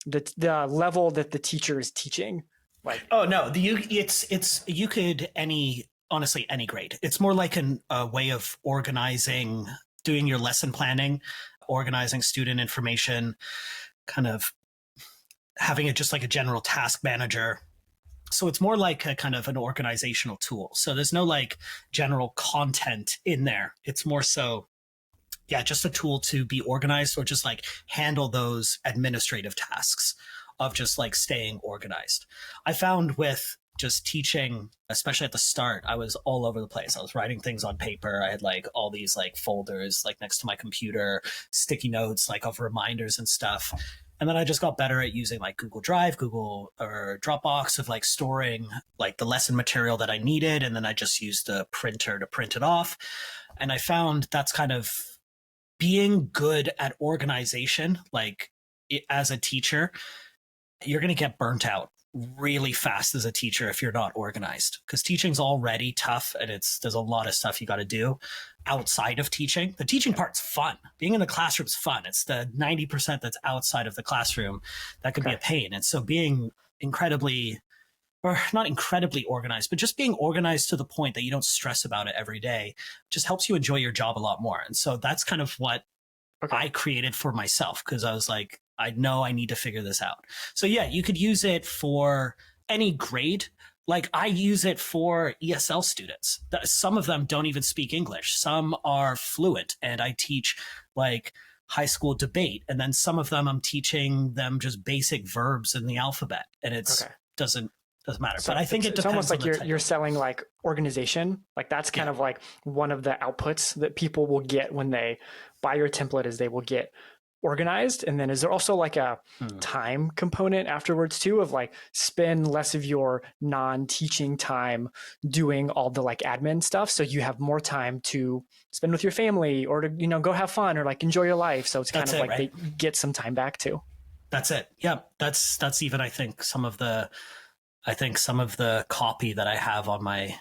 Speaker 1: the level that the teacher is teaching? Like,
Speaker 2: oh no, you could honestly any grade. It's more like a way of organizing, doing your lesson planning, organizing student information, kind of having it just like a general task manager. So it's more like a kind of an organizational tool. So there's no like general content in there. It's more so, just a tool to be organized or just like handle those administrative tasks of just like staying organized. I found with just teaching, especially at the start, I was all over the place. I was writing things on paper. I had like all these like folders like next to my computer, sticky notes like of reminders and stuff. And then I just got better at using like Google Drive, Google or Dropbox of like storing like the lesson material that I needed. And then I just used the printer to print it off. And I found that's kind of being good at organization. Like as a teacher, you're going to get burnt out really fast as a teacher if you're not organized, because teaching's already tough and there's a lot of stuff you got to do outside of teaching. The teaching part's fun. Being in the classroom's fun. It's the 90% that's outside of the classroom that could be a pain. And so being not incredibly organized, but just being organized to the point that you don't stress about it every day just helps you enjoy your job a lot more. And so that's kind of what I created for myself, because I was like, I know I need to figure this out. So you could use it for any grade. Like I use it for ESL students. Some of them don't even speak English. Some are fluent, and I teach like high school debate. And then some of them I'm teaching them just basic verbs in the alphabet. And doesn't matter.
Speaker 1: So
Speaker 2: but I think
Speaker 1: it's almost like you're
Speaker 2: type.
Speaker 1: selling like organization. Like that's kind of like one of the outputs that people will get when they buy your template is they will get organized. And then is there also like a time component afterwards too of like spend less of your non-teaching time doing all the like admin stuff so you have more time to spend with your family or to, you know, go have fun or like enjoy your life. So it's kind of like right? They get some time back too.
Speaker 2: That's it. Yeah. That's even I think some of the copy that I have on my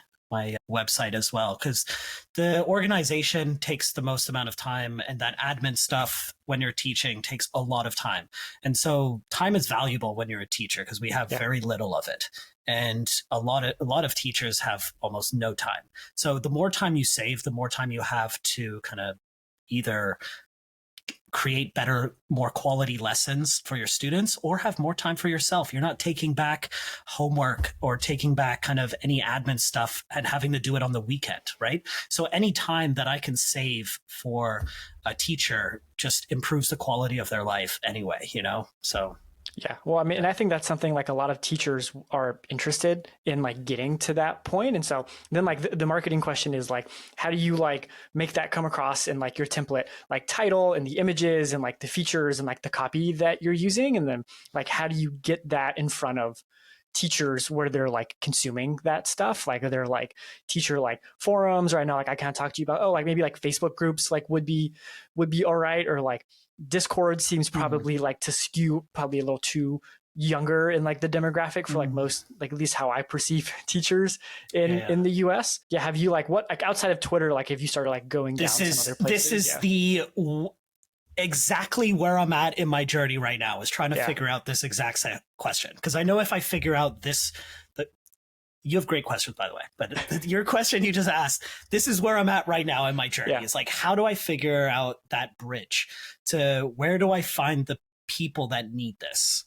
Speaker 2: website as well, because the organization takes the most amount of time and that admin stuff when you're teaching takes a lot of time. And so time is valuable when you're a teacher because we have very little of it. And a lot of teachers have almost no time. So the more time you save, the more time you have to kind of either create better, more quality lessons for your students or have more time for yourself. You're not taking back homework or taking back kind of any admin stuff and having to do it on the weekend, right? So any time that I can save for a teacher just improves the quality of their life anyway, you know? So
Speaker 1: yeah. Well, I mean, and I think that's something like a lot of teachers are interested in like getting to that point. And so then like the marketing question is like, how do you like make that come across in like your template, like title and the images and like the features and like the copy that you're using? And then like, how do you get that in front of teachers where they're like consuming that stuff? Like, are there like teacher like forums, or I know like I kind of talked to you about, like maybe like Facebook groups like would be all right. Or like Discord seems probably like to skew probably a little too younger in like the demographic for like most, like at least how I perceive teachers in the US. Yeah. Have you like what, like outside of Twitter, like if you started like going down some other places?
Speaker 2: This is exactly where I'm at in my journey right now, is trying to figure out this exact question. Because I know if I figure out this, you have great questions, by the way, but your question you just asked, this is where I'm at right now in my journey. It's like, how do I figure out that bridge to where do I find the people that need this?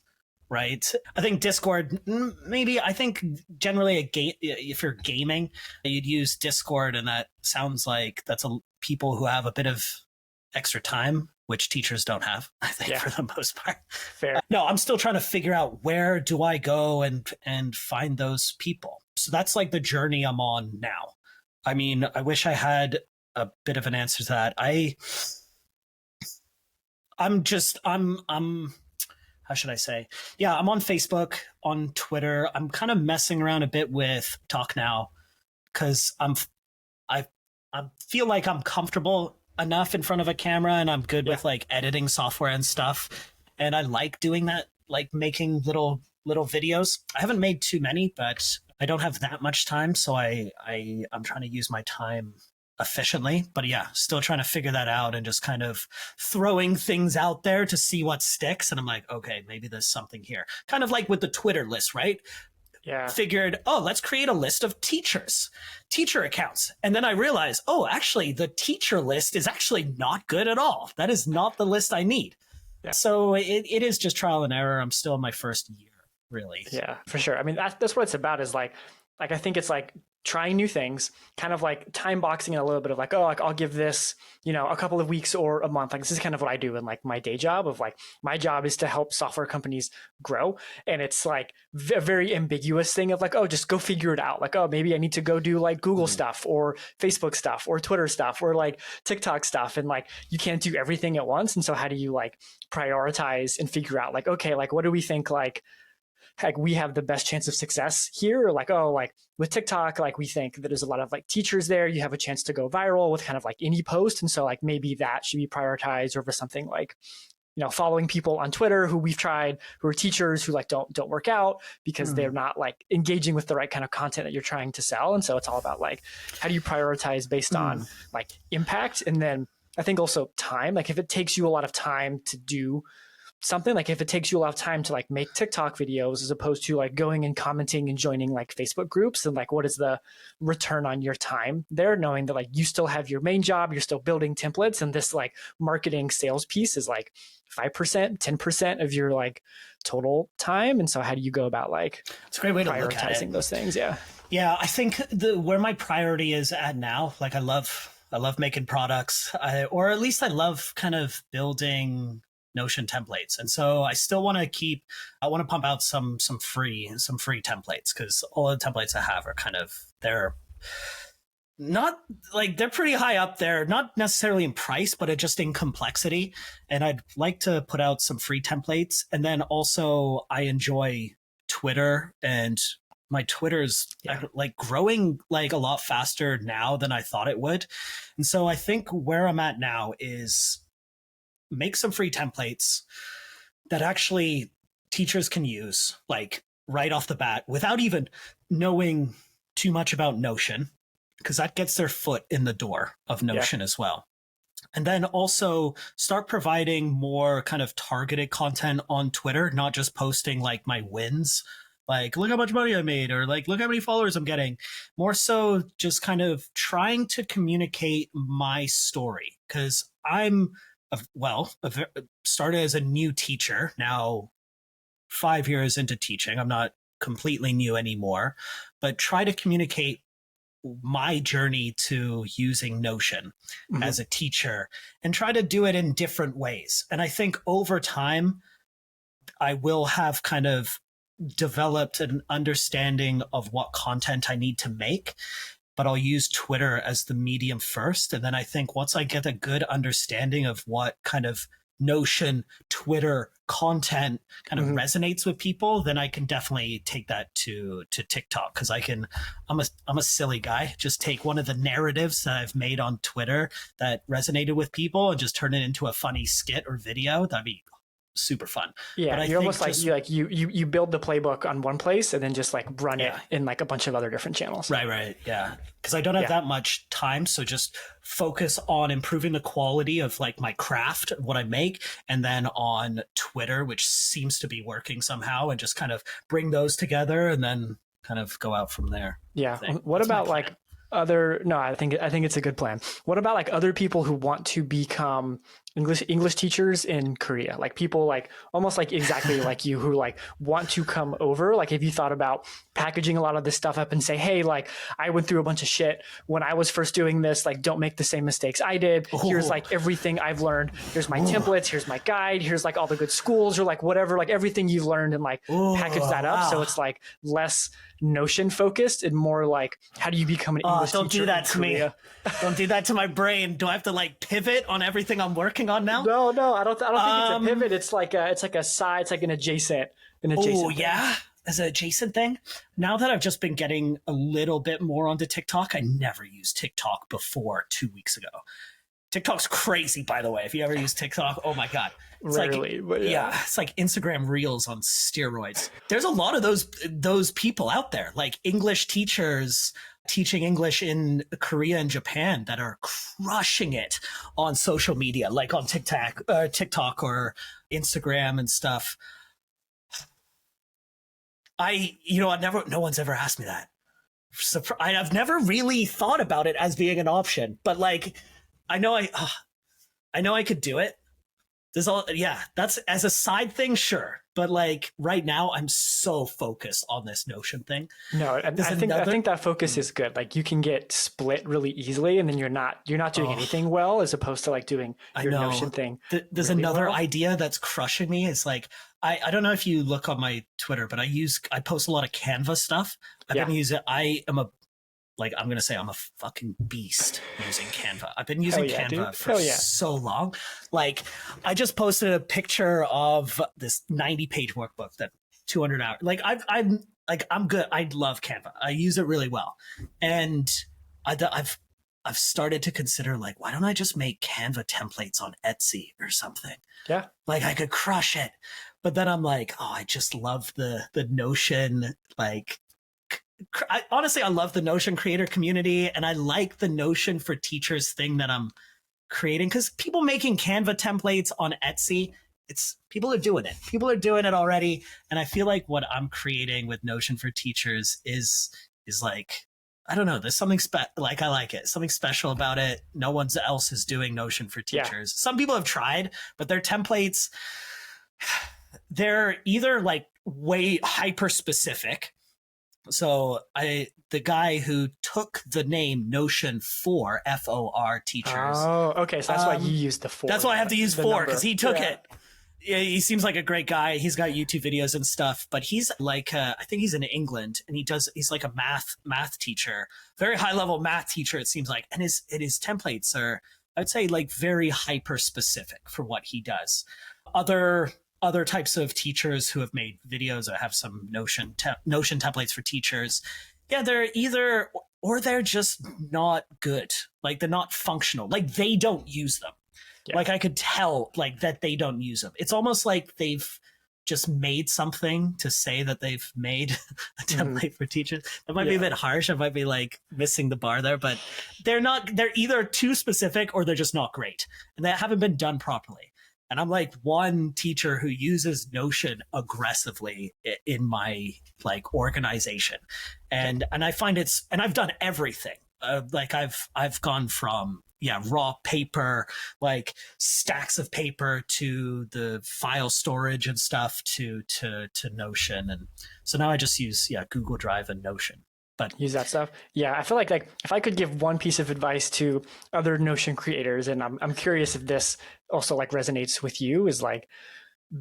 Speaker 2: Right. I think Discord, maybe. I think generally if you're gaming, you'd use Discord, and that sounds like that's people who have a bit of extra time, which teachers don't have, I think, for the most part.
Speaker 1: Fair.
Speaker 2: No, I'm still trying to figure out where do I go and find those people. So that's like the journey I'm on now. I mean, I wish I had a bit of an answer to that. I'm how should I say? Yeah, I'm on Facebook, on Twitter. I'm kind of messing around a bit with Talk Now because I feel like I'm comfortable enough in front of a camera, and I'm good with like editing software and stuff. And I like doing that, like making little videos. I haven't made too many, but I don't have that much time. So I'm trying to use my time efficiently, but yeah, still trying to figure that out and just kind of throwing things out there to see what sticks. And I'm like, okay, maybe there's something here. Kind of like with the Twitter list, right?
Speaker 1: Yeah.
Speaker 2: Figured, let's create a list of teacher accounts. And then I realized, actually the teacher list is actually not good at all. That is not the list I need. Yeah. So it is just trial and error. I'm still in my first year, really.
Speaker 1: Yeah, for sure. I mean, that's what it's about, is like I think it's like trying new things, kind of like time boxing in a little bit of like, like I'll give this, a couple of weeks or a month. Like this is kind of what I do in like my day job of like, my job is to help software companies grow. And it's like a very ambiguous thing of like, just go figure it out. Like, maybe I need to go do like Google stuff or Facebook stuff or Twitter stuff or like TikTok stuff. And like, you can't do everything at once. And so how do you like prioritize and figure out like, okay, like what do we think like we have the best chance of success here? Like, like with TikTok, like we think that there's a lot of like teachers there. You have a chance to go viral with kind of like any post. And so like maybe that should be prioritized over something like, following people on Twitter who we've tried, who are teachers who like don't work out because they're not like engaging with the right kind of content that you're trying to sell. And so it's all about like, how do you prioritize based on like impact? And then I think also time, like if it takes you a lot of time to do something, like if it takes you a lot of time to like make TikTok videos as opposed to like going and commenting and joining like Facebook groups, and like what is the return on your time there, knowing that like you still have your main job, you're still building templates, and this like marketing sales piece is like 5%, 10% of your like total time. And so how do you go about like
Speaker 2: it's a great way to look at
Speaker 1: prioritizing those things?
Speaker 2: Yeah, I think where my priority is at now, like I love making products, or at least I love kind of building Notion templates. And so I still want to pump out some free templates, because all the templates I have are they're not like, they're pretty high up there, not necessarily in price, but just in complexity. And I'd like to put out some free templates. And then also I enjoy Twitter, and my Twitter's like growing like a lot faster now than I thought it would. And so I think where I'm at now is make some free templates that actually teachers can use, like right off the bat, without even knowing too much about Notion, because that gets their foot in the door of Notion as well. And then also start providing more kind of targeted content on Twitter, not just posting like my wins, like, look how much money I made, or like, look how many followers I'm getting. More so just kind of trying to communicate my story, because I'm, started as a new teacher, now 5 years into teaching. I'm not completely new anymore, but try to communicate my journey to using Notion as a teacher, and try to do it in different ways. And I think over time, I will have kind of developed an understanding of what content I need to make, but I'll use Twitter as the medium first. And then I think once I get a good understanding of what kind of Notion, Twitter content kind of resonates with people, then I can definitely take that to TikTok, because I'm a silly guy. Just take one of the narratives that I've made on Twitter that resonated with people and just turn it into a funny skit or video. That'd be super fun.
Speaker 1: Yeah,
Speaker 2: but
Speaker 1: you're almost like you build the playbook on one place and then just like run it in like a bunch of other different channels.
Speaker 2: Right. Yeah. Because I don't have that much time. So just focus on improving the quality of like my craft, what I make, and then on Twitter, which seems to be working somehow, and just kind of bring those together and then kind of go out from there.
Speaker 1: Yeah. What about like I think it's a good plan. What about like other people who want to become English teachers in Korea? Like people like almost like exactly like you, who like want to come over. Like, have you thought about packaging a lot of this stuff up and say, hey, like I went through a bunch of shit when I was first doing this, like don't make the same mistakes I did. Here's like everything I've learned. Here's my templates. Here's my guide. Here's like all the good schools, or like whatever, like everything you've learned, and like package that up. So it's like less Notion focused and more like, how do you become an English teacher?
Speaker 2: Don't do that to me. Don't do that to my brain. Do I have to like pivot on everything I'm working on now?
Speaker 1: No, I don't think it's a pivot. It's like a side. It's like an adjacent.
Speaker 2: Oh yeah, as an adjacent thing. Now that I've just been getting a little bit more onto TikTok, I never used TikTok before 2 weeks ago. TikTok's crazy, by the way. If you ever use TikTok, oh my God. It's
Speaker 1: Rarely,
Speaker 2: like,
Speaker 1: but yeah,
Speaker 2: it's like Instagram Reels on steroids. There's a lot of those people out there, like English teachers teaching English in Korea and Japan, that are crushing it on social media, like on TikTok or Instagram and stuff. No one's ever asked me that. I've never really thought about it as being an option, but like, I know I could do it. That's as a side thing, sure. But like right now, I'm so focused on this Notion thing.
Speaker 1: No, I think that focus is good. Like you can get split really easily, and then you're not doing anything well, as opposed to like doing your Notion thing.
Speaker 2: There's really another idea that's crushing me. It's like I don't know if you look on my Twitter, but I post a lot of Canva stuff. I've been using. I'm going to say I'm a fucking beast using Canva. I've been using Canva for so long. Like, I just posted a picture of this 90-page workbook that 200 hours. Like, I'm good. I love Canva. I use it really well. And I've started to consider, like, why don't I just make Canva templates on Etsy or something?
Speaker 1: Yeah.
Speaker 2: Like, I could crush it. But then I'm like, I just love the Notion, like, honestly, I love the Notion creator community, and I like the Notion for Teachers thing that I'm creating, because people making Canva templates on Etsy, people are doing it. People are doing it already, and I feel like what I'm creating with Notion for Teachers is like, I don't know, there's something I like it. Something special about it. No one else is doing Notion for Teachers. Yeah. Some people have tried, but their templates, they're either like way hyper specific. So the guy who took the name Notion for FOR Teachers.
Speaker 1: Oh, okay. So that's why you used the 4.
Speaker 2: That's why I have to use 4, because he took it. Yeah, he seems like a great guy. He's got YouTube videos and stuff, but he's like, I think he's in England, and he's like a math teacher, very high level math teacher. It seems like, and his templates are, I would say, like very hyper specific for what he does. Other types of teachers who have made videos or have some Notion templates for teachers, yeah, they're either or they're just not good. Like they're not functional. Like they don't use them. Yeah. Like I could tell like that they don't use them. It's almost like they've just made something to say that they've made a template for teachers. That might be a bit harsh. I might be like missing the bar there, but they're either too specific or they're just not great. And they haven't been done properly. And I'm like one teacher who uses Notion aggressively in my like organization. And I find and I've done everything. Like I've gone from raw paper, like stacks of paper, to the file storage and stuff to Notion. And so now I just use Google Drive and Notion. But
Speaker 1: use that stuff. Yeah, I feel like if I could give one piece of advice to other Notion creators, and I'm curious if this also like resonates with you, is like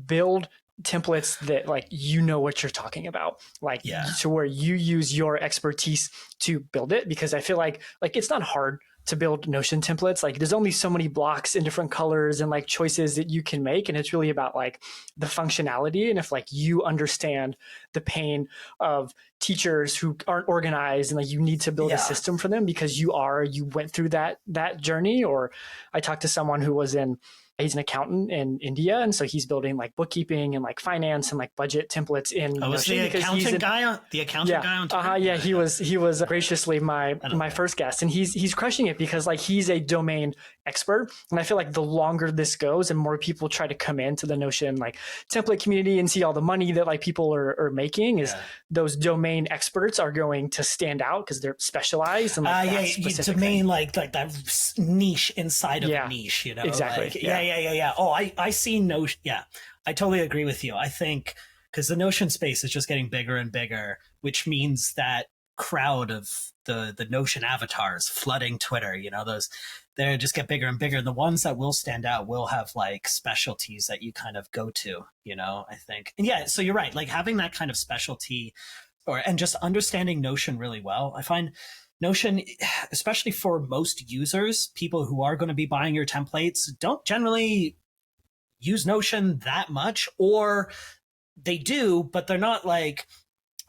Speaker 1: build templates that like you know what you're talking about, like to where you use your expertise to build it. Because I feel like it's not hard to build Notion templates. Like there's only so many blocks in different colors and like choices that you can make. And it's really about like the functionality. And if like you understand the pain of teachers who aren't organized and like you need to build a system for them because you went through that journey. Or I talked to someone who he's an accountant in India, and so he's building like bookkeeping and like finance and like budget templates in Notion.
Speaker 2: The accountant guy on Twitter?
Speaker 1: He was graciously my first guest, and he's crushing it because like he's a domain expert. And I feel like the longer this goes and more people try to come into the Notion like template community and see all the money that like people are making, is those domain experts are going to stand out because they're specialized and like
Speaker 2: domain thing. like that niche inside of a niche, you know?
Speaker 1: Exactly.
Speaker 2: Like, Oh, I see Notion. Yeah, I totally agree with you. I think because the Notion space is just getting bigger and bigger, which means that crowd of the Notion avatars flooding Twitter, you know, they just get bigger and bigger. And the ones that will stand out will have like specialties that you kind of go to, you know, I think. And so you're right. Like having that kind of specialty and just understanding Notion really well. I find Notion, especially for most users, people who are going to be buying your templates, don't generally use Notion that much, or they do, but they're not like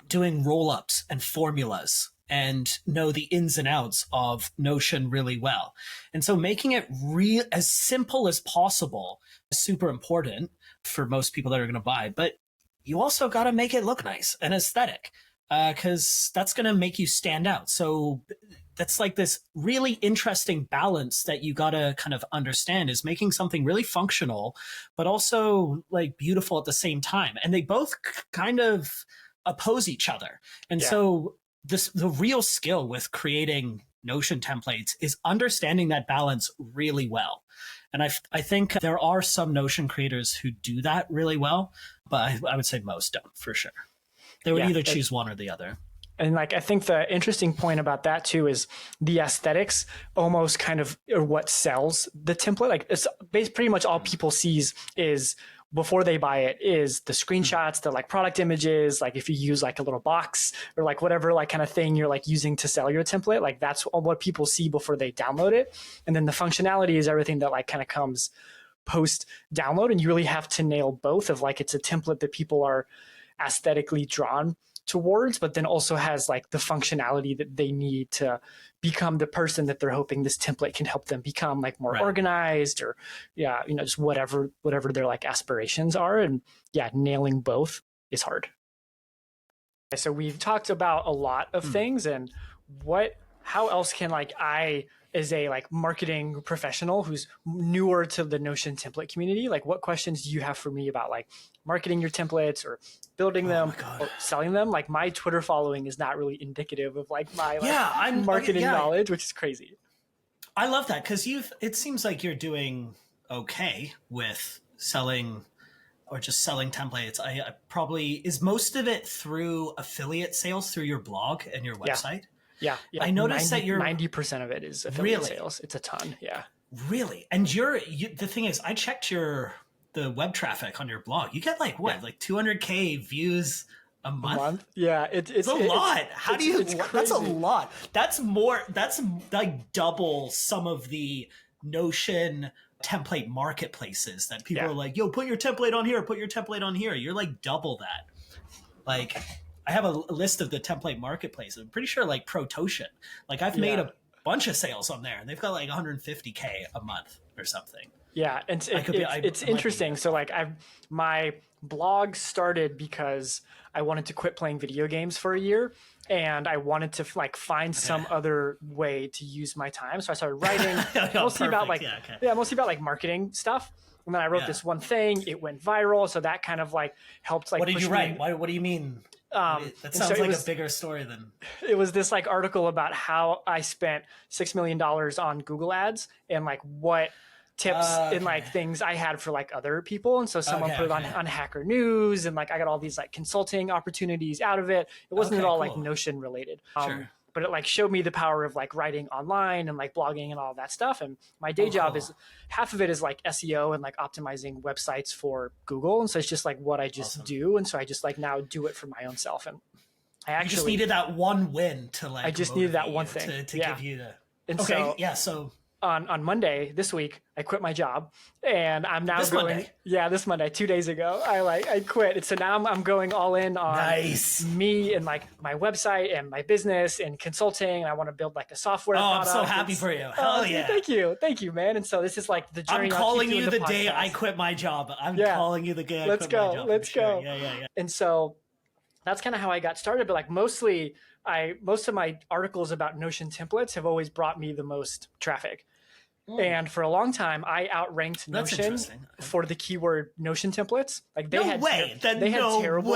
Speaker 2: doing roll-ups and formulas and know the ins and outs of Notion really well. And so making it as simple as possible is super important for most people that are going to buy, but you also got to make it look nice and aesthetic. Because that's going to make you stand out. So that's like this really interesting balance that you got to kind of understand, is making something really functional, but also like beautiful at the same time. And they both kind of oppose each other. And so the real skill with creating Notion templates is understanding that balance really well. And I think there are some Notion creators who do that really well, but I would say most don't, for sure. They would either choose one or the other.
Speaker 1: And like, I think the interesting point about that too is the aesthetics almost kind of are what sells the template. Like it's pretty much all people sees is before they buy it is the screenshots, the like product images. Like if you use like a little box or like whatever like kind of thing you're like using to sell your template, like that's what people see before they download it. And then the functionality is everything that like kind of comes post download. And you really have to nail both of like, it's a template that people are aesthetically drawn towards, but then also has like the functionality that they need to become the person that they're hoping this template can help them become, like more organized or just whatever their like aspirations are. And nailing both is hard. So we've talked about a lot of things, and how else can like I, as a like marketing professional who's newer to the Notion template community, like what questions do you have for me about like marketing your templates or building them or selling them? Like my Twitter following is not really indicative of like my marketing knowledge, which is crazy.
Speaker 2: I love that because it seems like you're doing okay with selling or just selling templates. I probably, is most of it through affiliate sales through your blog and your website?
Speaker 1: Yeah.
Speaker 2: I noticed that
Speaker 1: 90% of it is affiliate sales. It's a ton. Yeah.
Speaker 2: Really? And the thing is, I checked your the web traffic on your blog. You get like what, like 200K views a month?
Speaker 1: Yeah,
Speaker 2: it's a lot. How do you? That's a lot. That's more. That's like double some of the Notion template marketplaces that people are like, yo, put your template on here. Put your template on here. You're like double that. Like, I have a list of the template marketplaces. I'm pretty sure like Prototion. Like, I've made a bunch of sales on there, and they've got like 150K a month or something.
Speaker 1: Yeah, and it's interesting. So like my blog started because I wanted to quit playing video games for a year, and I wanted to like find some other way to use my time. So I started writing mostly about like marketing stuff. And then I wrote this one thing. It went viral, so that kind of like helped. Like,
Speaker 2: what did you write? What do you mean? That sounds like a bigger story than.
Speaker 1: It was this like article about how I spent $6 million on Google ads and like what tips and like things I had for like other people. And so someone put it on Hacker News, and like I got all these like consulting opportunities out of it. It wasn't at all like Notion related.
Speaker 2: Sure.
Speaker 1: But it like showed me the power of like writing online and like blogging and all that stuff. And my day job is half of it is like SEO and like optimizing websites for Google. And so it's just like what I just do. And so I just like now do it for my own self. And I actually
Speaker 2: just needed that one win to like.
Speaker 1: I just needed that one thing
Speaker 2: to give you the.
Speaker 1: And
Speaker 2: so
Speaker 1: on Monday this week, I quit my job, and I'm now Monday? This Monday, 2 days ago, I quit. And so now I'm going all in on me and like my website and my business and consulting. And I want to build like a software product.
Speaker 2: I'm so happy for you. Hell yeah.
Speaker 1: Thank you, man. And so this is like the journey.
Speaker 2: I'm calling you the day I quit my job. I'm calling you the day I quit my job.
Speaker 1: Let's go.
Speaker 2: Yeah.
Speaker 1: And so that's kind of how I got started. But like most of my articles about Notion templates have always brought me the most traffic. And for a long time, I outranked Notion for the keyword Notion templates. Like they had terrible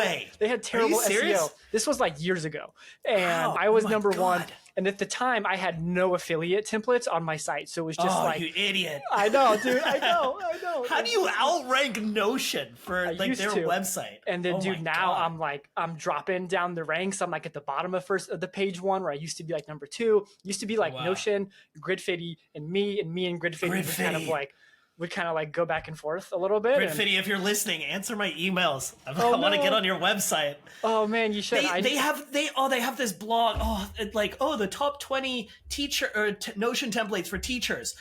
Speaker 1: SEO. This was like years ago, and I was number one. And at the time, I had no affiliate templates on my site, so it was just like,
Speaker 2: you idiot!
Speaker 1: I know, dude. I know.
Speaker 2: How do you outrank Notion for like their website?
Speaker 1: And then, now I'm dropping down the ranks. I'm like at the bottom of the page one, where I used to be like number 2. Used to be like Notion, Gridfitty, and me and Gridfitty would kind of like go back and forth a little bit.
Speaker 2: Gridfitty, if you're listening, answer my emails. I want to get on your website.
Speaker 1: Oh man, you should.
Speaker 2: They have this blog. The top 20 teacher or Notion templates for teachers.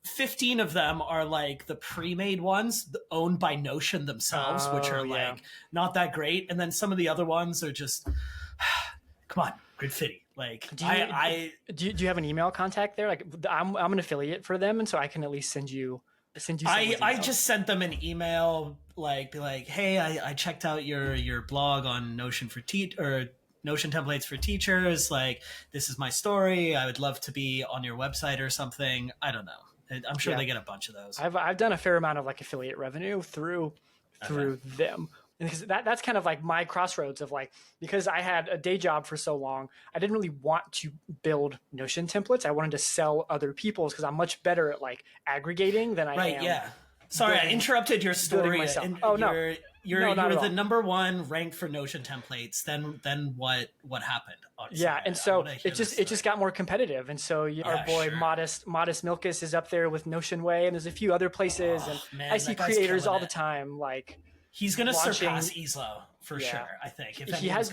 Speaker 2: 15 of them are like the pre-made ones owned by Notion themselves, which are like not that great. And then some of the other ones are just, come on, Gridfitty. Like,
Speaker 1: do you have an email contact there? Like, I'm an affiliate for them, and so I can at least send you.
Speaker 2: I just sent them an email, be like, hey, I checked out your blog on Notion for Notion templates for teachers. Like, this is my story. I would love to be on your website or something. I don't know. I'm sure they get a bunch of those.
Speaker 1: I've done a fair amount of like affiliate revenue through them. Because that's kind of like my crossroads of like, because I had a day job for so long, I didn't really want to build Notion templates. I wanted to sell other people's because I'm much better at like aggregating than I am.
Speaker 2: Right, yeah. Sorry, I interrupted your story. You were the number 1 ranked for Notion templates. Then what happened? Honestly?
Speaker 1: Yeah, and so it just got more competitive. And so our boy Modest Milkus is up there with Notion Way, and there's a few other places. I see creators all the time like.
Speaker 2: He's going to surpass Easlo for sure, I think. If
Speaker 1: he has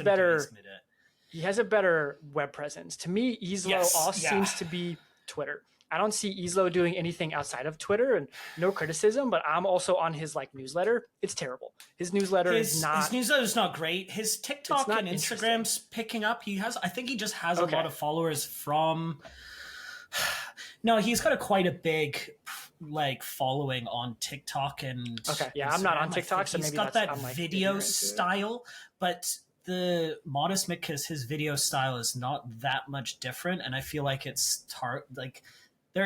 Speaker 1: a better web presence. To me, Easlo seems to be Twitter. I don't see Easlo doing anything outside of Twitter, and no criticism, but I'm also on his like newsletter. It's terrible. His newsletter is
Speaker 2: not great. His TikTok and Instagram's picking up. I think he just has a lot of followers from. No, he's got quite a big like following on TikTok and
Speaker 1: I'm not on TikTok, so maybe
Speaker 2: he's got that video style, but the Modest Mikus, his video style is not that much different, and I feel like it's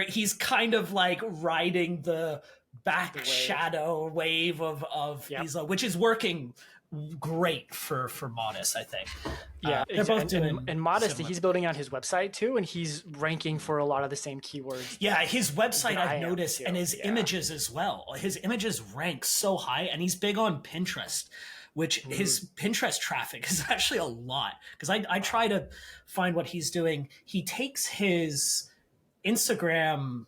Speaker 2: he's kind of like riding the back shadow wave of Easlo, which is working great for Modest, I think.
Speaker 1: They're both doing and Modest similar. He's building out his website too, and he's ranking for a lot of the same keywords.
Speaker 2: His website I've noticed, and his images as well. His images rank so high, and he's big on Pinterest, which his Pinterest traffic is actually a lot, because I try to find what he's doing. He takes his Instagram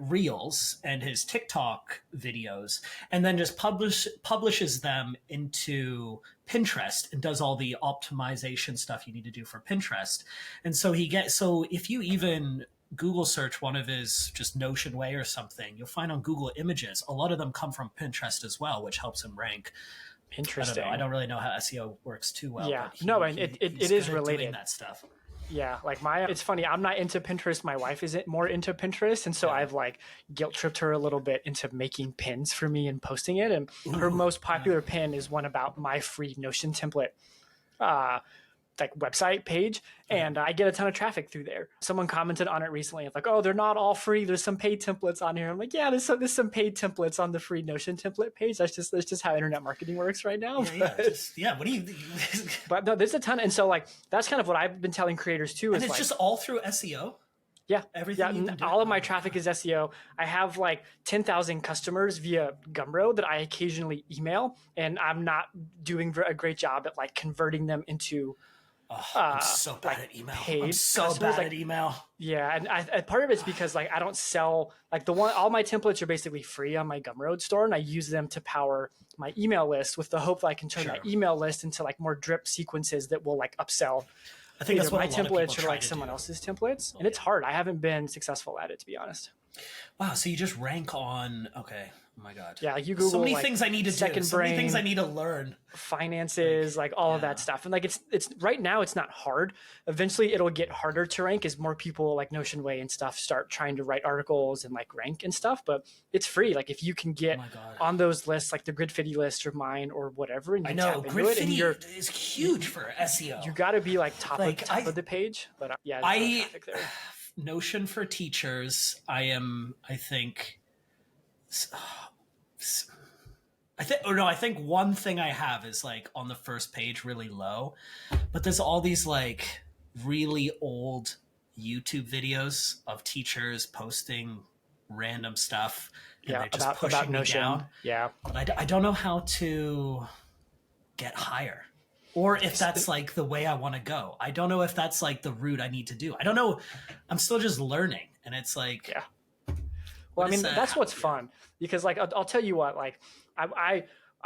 Speaker 2: Reels and his TikTok videos, and then just publishes them into Pinterest and does all the optimization stuff you need to do for Pinterest. And so if you even Google search one of his just Notion Way or something, you'll find on Google Images, a lot of them come from Pinterest as well, which helps him rank.
Speaker 1: Interesting.
Speaker 2: I don't really know how SEO works too well.
Speaker 1: Yeah,
Speaker 2: but
Speaker 1: it is related.
Speaker 2: Doing that stuff.
Speaker 1: Yeah, like it's funny. I'm not into Pinterest. My wife isn't more into Pinterest, and so I've like guilt tripped her a little bit into making pins for me and posting it. And her most popular pin is one about my free Notion template, like website page, and I get a ton of traffic through there. Someone commented on it recently. It's like, oh, they're not all free. There's some paid templates on here. I'm like, yeah, there's some paid templates on the free Notion template page. That's just how internet marketing works right now.
Speaker 2: What do you?
Speaker 1: But no, there's a ton, and so like that's kind of what I've been telling creators too.
Speaker 2: And it's like, just all through SEO.
Speaker 1: Yeah,
Speaker 2: everything.
Speaker 1: Yeah, all of my traffic is SEO. I have like 10,000 customers via Gumroad that I occasionally email, and I'm not doing a great job at like converting them into.
Speaker 2: I'm so bad at email. I'm so bad at email.
Speaker 1: Yeah, and part of it's because like I don't sell like all my templates are basically free on my Gumroad store, and I use them to power my email list with the hope that I can turn that email list into like more drip sequences that will like upsell.
Speaker 2: I think that's what
Speaker 1: my templates or like someone else's templates, and it's hard. I haven't been successful at it, to be honest.
Speaker 2: Wow, so you just rank on Oh my God.
Speaker 1: Yeah, like you Google
Speaker 2: so many
Speaker 1: like,
Speaker 2: things I need to do. So many things I need to learn.
Speaker 1: Finances, like all of that stuff. And like it's right now it's not hard. Eventually it'll get harder to rank as more people like Notion Way and stuff start trying to write articles and like rank and stuff. But it's free. Like if you can get on those lists, like the Gridfitty list or mine or whatever, and you tap into it, and
Speaker 2: is huge for SEO.
Speaker 1: You got to be like top of the page. But yeah, there's traffic there.
Speaker 2: Notion for teachers. I think one thing I have is like on the first page really low, but there's all these like really old YouTube videos of teachers posting random stuff and they're just pushing me down.
Speaker 1: Yeah.
Speaker 2: But I don't know how to get higher or if that's like the way I want to go. I don't know if that's like the route I need to do. I don't know. I'm still just learning, and it's like,
Speaker 1: well, I mean, that's what's fun because like, I'll tell you what, like I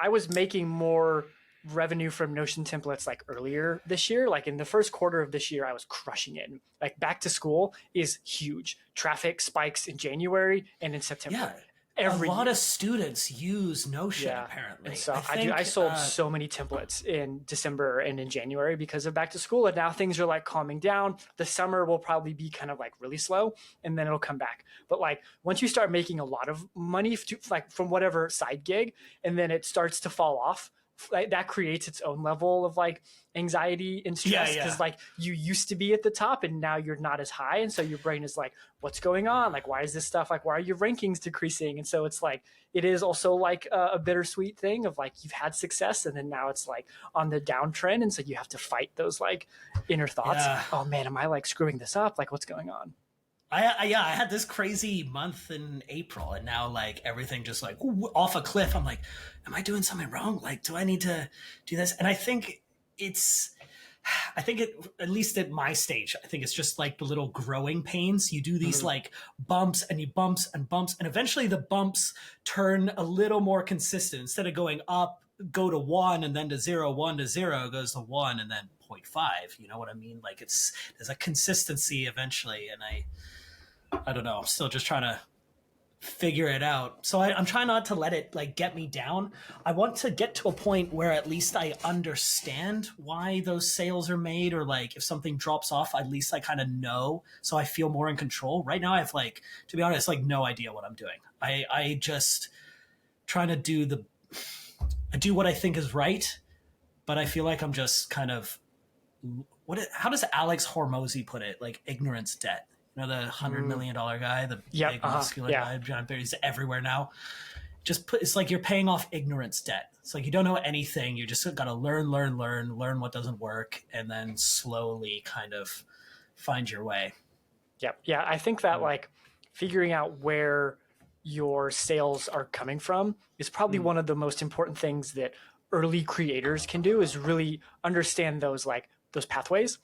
Speaker 1: was making more revenue from Notion templates like earlier this year. Like in the first quarter of this year, I was crushing it. Like back to school is huge. Traffic spikes in January and in September.
Speaker 2: Yeah. A lot of students use Notion apparently.
Speaker 1: And so I sold so many templates in December and in January because of back to school. And now things are like calming down. The summer will probably be kind of like really slow and then it'll come back. But like once you start making a lot of money like from whatever side gig and then it starts to fall off, like that creates its own level of like anxiety and stress because like you used to be at the top and now you're not as high, and so your brain is like, what's going on? Like, why is this stuff like, why are your rankings decreasing? And so it's like it is also like a bittersweet thing of like you've had success and then now it's like on the downtrend, and so you have to fight those like inner thoughts. Oh man, am I like screwing this up? Like what's going on?
Speaker 2: I had this crazy month in April, and now like everything just like off a cliff. I'm like, am I doing something wrong? Like, do I need to do this? And I think at least at my stage, I think it's just like the little growing pains. You do these like bumps and you bumps and bumps, and eventually the bumps turn a little more consistent. Instead of going up, go to 1 and then to 0, 1 to 0 goes to 1 and then 0.5. You know what I mean? Like there's a consistency eventually, and I don't know. I'm still just trying to figure it out. So I'm trying not to let it like get me down. I want to get to a point where at least I understand why those sales are made, or like if something drops off, at least I kind of know, so I feel more in control. Right now I have like, to be honest, like no idea what I'm doing. I just trying to do what I think is right, but I feel like I'm just kind of how does Alex Hormozy put it? Like ignorance debt. You know, the $100 million guy, the big muscular guy, John Barry's everywhere now. It's like you're paying off ignorance debt. It's like you don't know anything. You just got to learn what doesn't work, and then slowly kind of find your way.
Speaker 1: Yep. Yeah. I think that like figuring out where your sales are coming from is probably one of the most important things that early creators can do, is really understand those pathways.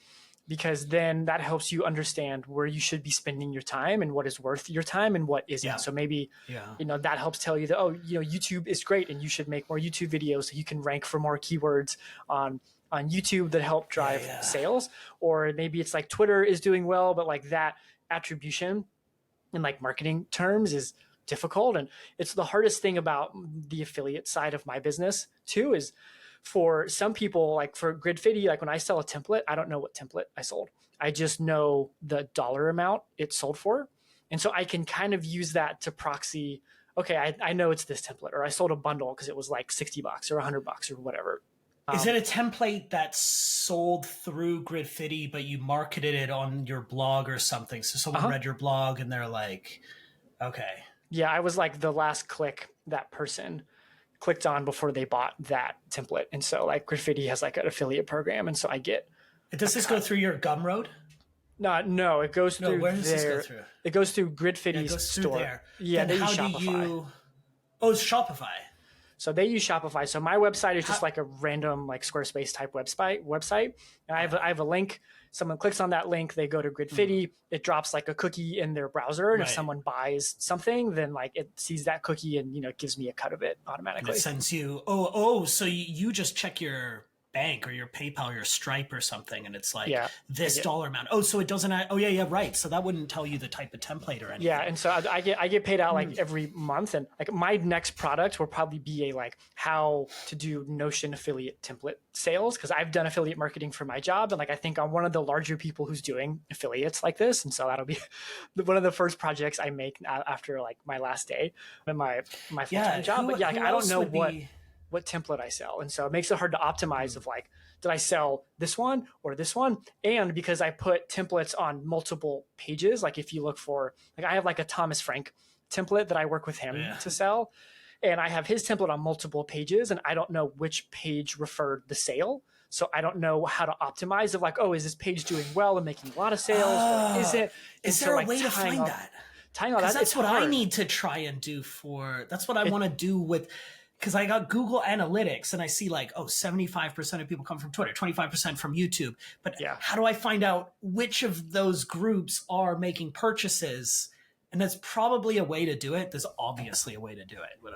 Speaker 1: because then that helps you understand where you should be spending your time and what is worth your time and what isn't.
Speaker 2: Yeah.
Speaker 1: So maybe,
Speaker 2: Yeah.
Speaker 1: that helps tell you that, oh, YouTube is great and you should make more YouTube videos so you can rank for more keywords on YouTube that help drive sales. Or maybe it's like Twitter is doing well, but like that attribution in like marketing terms is difficult. And it's the hardest thing about the affiliate side of my business too, is for some people, like for Gridfitty, like when I sell a template, I don't know what template I sold. I just know the dollar amount it sold for. And so I can kind of use that to proxy, okay, I know it's this template, or I sold a bundle because it was like $60 or $100 or whatever.
Speaker 2: Is it a template that's sold through Gridfitty, but you marketed it on your blog or something? So someone read your blog and they're like, okay.
Speaker 1: Yeah, I was like the last click that person clicked on before they bought that template. And so like Gridfitty has like an affiliate program. And so I get.
Speaker 2: Does this go through your Gumroad?
Speaker 1: No, it goes through
Speaker 2: where does this go through?
Speaker 1: It goes through Gridfitty's store.
Speaker 2: There.
Speaker 1: Yeah,
Speaker 2: then
Speaker 1: they use
Speaker 2: how
Speaker 1: Shopify.
Speaker 2: do you... Oh, it's Shopify.
Speaker 1: So they use Shopify. So my website is just like a random like Squarespace type website. And I have a link. Someone clicks on that link, they go to Gridfitty. It drops like a cookie in their browser, and if someone buys something, then like it sees that cookie and it gives me a cut of it automatically.
Speaker 2: And it sends you. So you just check your bank or your PayPal or your Stripe or something, and it's like this dollar amount. Oh, so it doesn't. Oh yeah, right. So that wouldn't tell you the type of template or anything.
Speaker 1: Yeah, and so I get paid out like every month, and like my next product will probably be a like how to do Notion affiliate template sales, because I've done affiliate marketing for my job, and like I think I'm one of the larger people who's doing affiliates like this, and so that'll be one of the first projects I make after like my last day in my full-time job. But I don't know what template I sell. And so it makes it hard to optimize of like, did I sell this one or this one? And because I put templates on multiple pages, like if you look for, like I have like a Thomas Frank template that I work with him to sell. And I have his template on multiple pages, and I don't know which page referred the sale. So I don't know how to optimize of like, oh, is this page doing well and making a lot of sales? Or is it?
Speaker 2: Is there a way to find that? That's what I need to try and do that's what I want to do with, because I got Google Analytics and I see like, 75% of people come from Twitter, 25% from YouTube. But how do I find out which of those groups are making purchases? And that's probably a way to do it. There's obviously a way to do it. But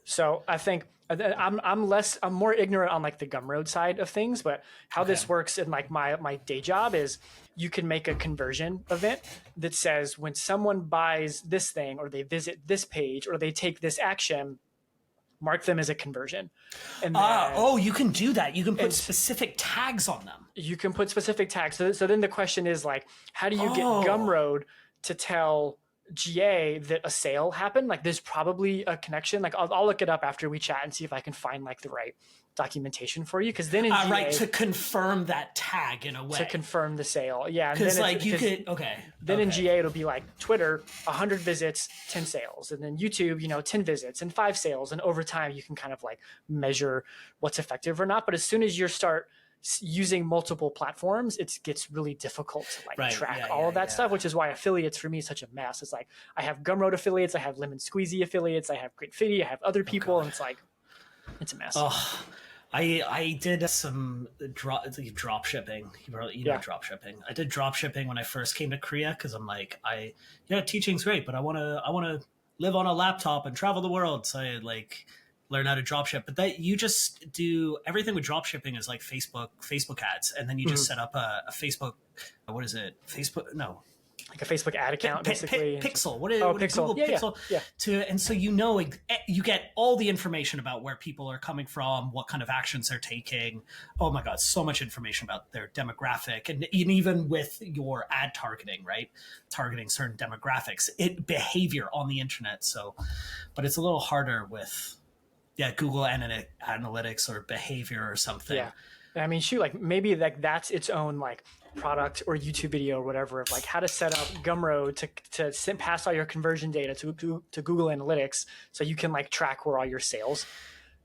Speaker 1: So I think I'm more ignorant on like the Gumroad side of things, but how this works in like my day job is you can make a conversion event that says when someone buys this thing or they visit this page or they take this action, mark them as a conversion. And
Speaker 2: you can do that. You can put specific tags on them.
Speaker 1: You can put specific tags. So then the question is like, how do you get Gumroad to tell GA that a sale happened? Like there's probably a connection. Like I'll look it up after we chat and see if I can find like the right documentation for you. Because then in GA,
Speaker 2: to confirm that tag in a way.
Speaker 1: To confirm the sale. Yeah.
Speaker 2: Because like you could,
Speaker 1: Then in GA, it'll be like Twitter, 100 visits, 10 sales. And then YouTube, 10 visits and 5 sales. And over time, you can kind of like measure what's effective or not. But as soon as you start using multiple platforms, it gets really difficult to like track all of that stuff, which is why affiliates for me is such a mess. It's like I have Gumroad affiliates, I have Lemon Squeezy affiliates, I have Gridfitty, I have other people, and it's like it's a mess.
Speaker 2: I did some drop shipping. You know drop shipping. I did drop shipping when I first came to Korea because I'm like, teaching's great, but I want to live on a laptop and travel the world. So I like learn how to drop ship. But that you just do everything with drop shipping is like Facebook ads, and then you just set up a Facebook. What is it? Like
Speaker 1: a Facebook ad account, basically.
Speaker 2: Pixel.
Speaker 1: Pixel.
Speaker 2: Google Pixel. Yeah. And so you get all the information about where people are coming from, what kind of actions they're taking. Oh my God, so much information about their demographic, and even with your ad targeting, right? Targeting certain demographics, behavior on the internet. So, but it's a little harder with Google Analytics or behavior or something. Yeah.
Speaker 1: I mean, shoot, like maybe like that's its own like product or YouTube video or whatever of like how to set up Gumroad to pass all your conversion data to Google Analytics so you can like track where all your sales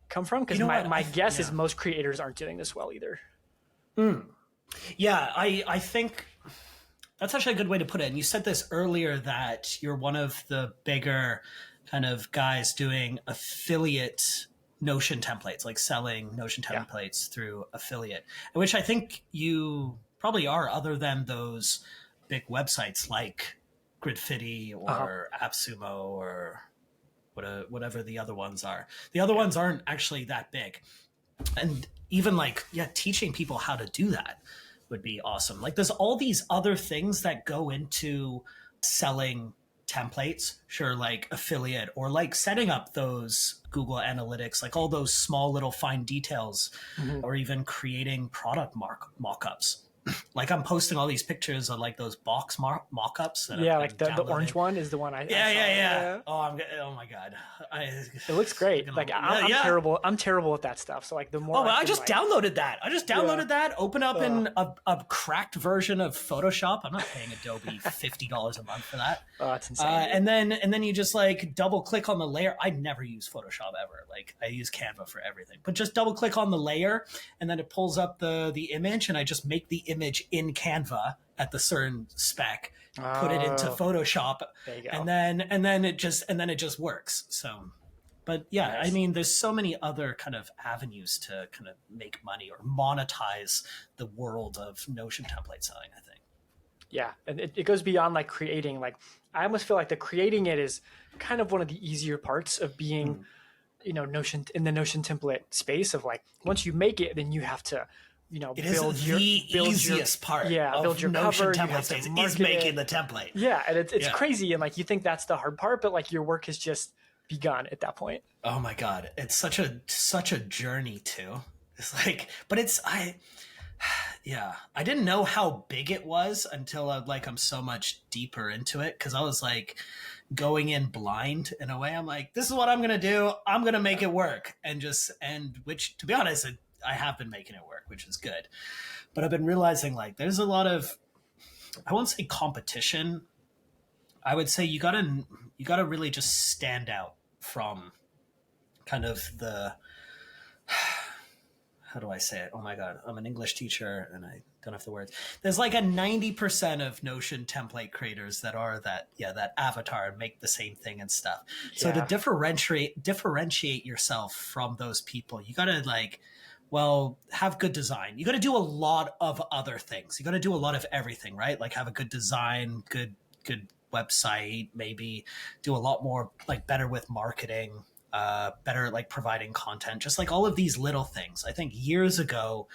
Speaker 1: come from. Because my guess is most creators aren't doing this well either.
Speaker 2: Yeah, I think that's actually a good way to put it. And you said this earlier that you're one of the bigger kind of guys doing affiliate Notion templates, like selling Notion templates through affiliate, which I think you probably are, other than those big websites like Gridfity or AppSumo or whatever the other ones are. The other ones aren't actually that big. And even like, teaching people how to do that would be awesome. Like there's all these other things that go into selling templates, sure, like affiliate or like setting up those Google Analytics, like all those small little fine details, or even creating product mock-ups. Like I'm posting all these pictures of like those box mock-ups.
Speaker 1: Like the orange one is the one I saw.
Speaker 2: Yeah. Oh my God.
Speaker 1: It looks great. Like I'm terrible. I'm terrible at that stuff. So like the more.
Speaker 2: I just downloaded that. That. Open up in a cracked version of Photoshop. I'm not paying Adobe $50 a month for that.
Speaker 1: Oh, that's insane.
Speaker 2: And then you just like double click on the layer. I never use Photoshop ever. Like I use Canva for everything. But just double click on the layer, and then it pulls up the image, and I just make the image in Canva at the certain spec, put it into Photoshop, and then it just works. So, but nice. I mean, there's so many other kind of avenues to kind of make money or monetize the world of Notion template selling, I think.
Speaker 1: Yeah, and it goes beyond like creating. Like I almost feel like the creating it is kind of one of the easier parts of being, Notion in the Notion template space of like, once you make it, then you have to,
Speaker 2: build the easiest part.
Speaker 1: Yeah, build your
Speaker 2: Notion
Speaker 1: cover.
Speaker 2: Template space is making the template.
Speaker 1: Yeah, and it's crazy, and like you think that's the hard part, but like your work has just begun at that point.
Speaker 2: Oh my God, it's such a journey too. It's like, but I didn't know how big it was until I'm so much deeper into it, because I was like going in blind in a way. I'm like, this is what I'm gonna do. I'm gonna make it work, and which, to be honest, I have been making it work, which is good. But I've been realizing like there's a lot of, I won't say competition. I would say you gotta really just stand out from kind of the, how do I say it? Oh my God, I'm an English teacher and I don't have the words. There's like a 90% of Notion template creators that are that avatar and make the same thing and stuff. So to differentiate yourself from those people, you gotta have good design. You got to do a lot of other things. You got to do a lot of everything, right? Like have a good design, good website, maybe do a lot more, like better with marketing, better like providing content, just like all of these little things. I think years ago,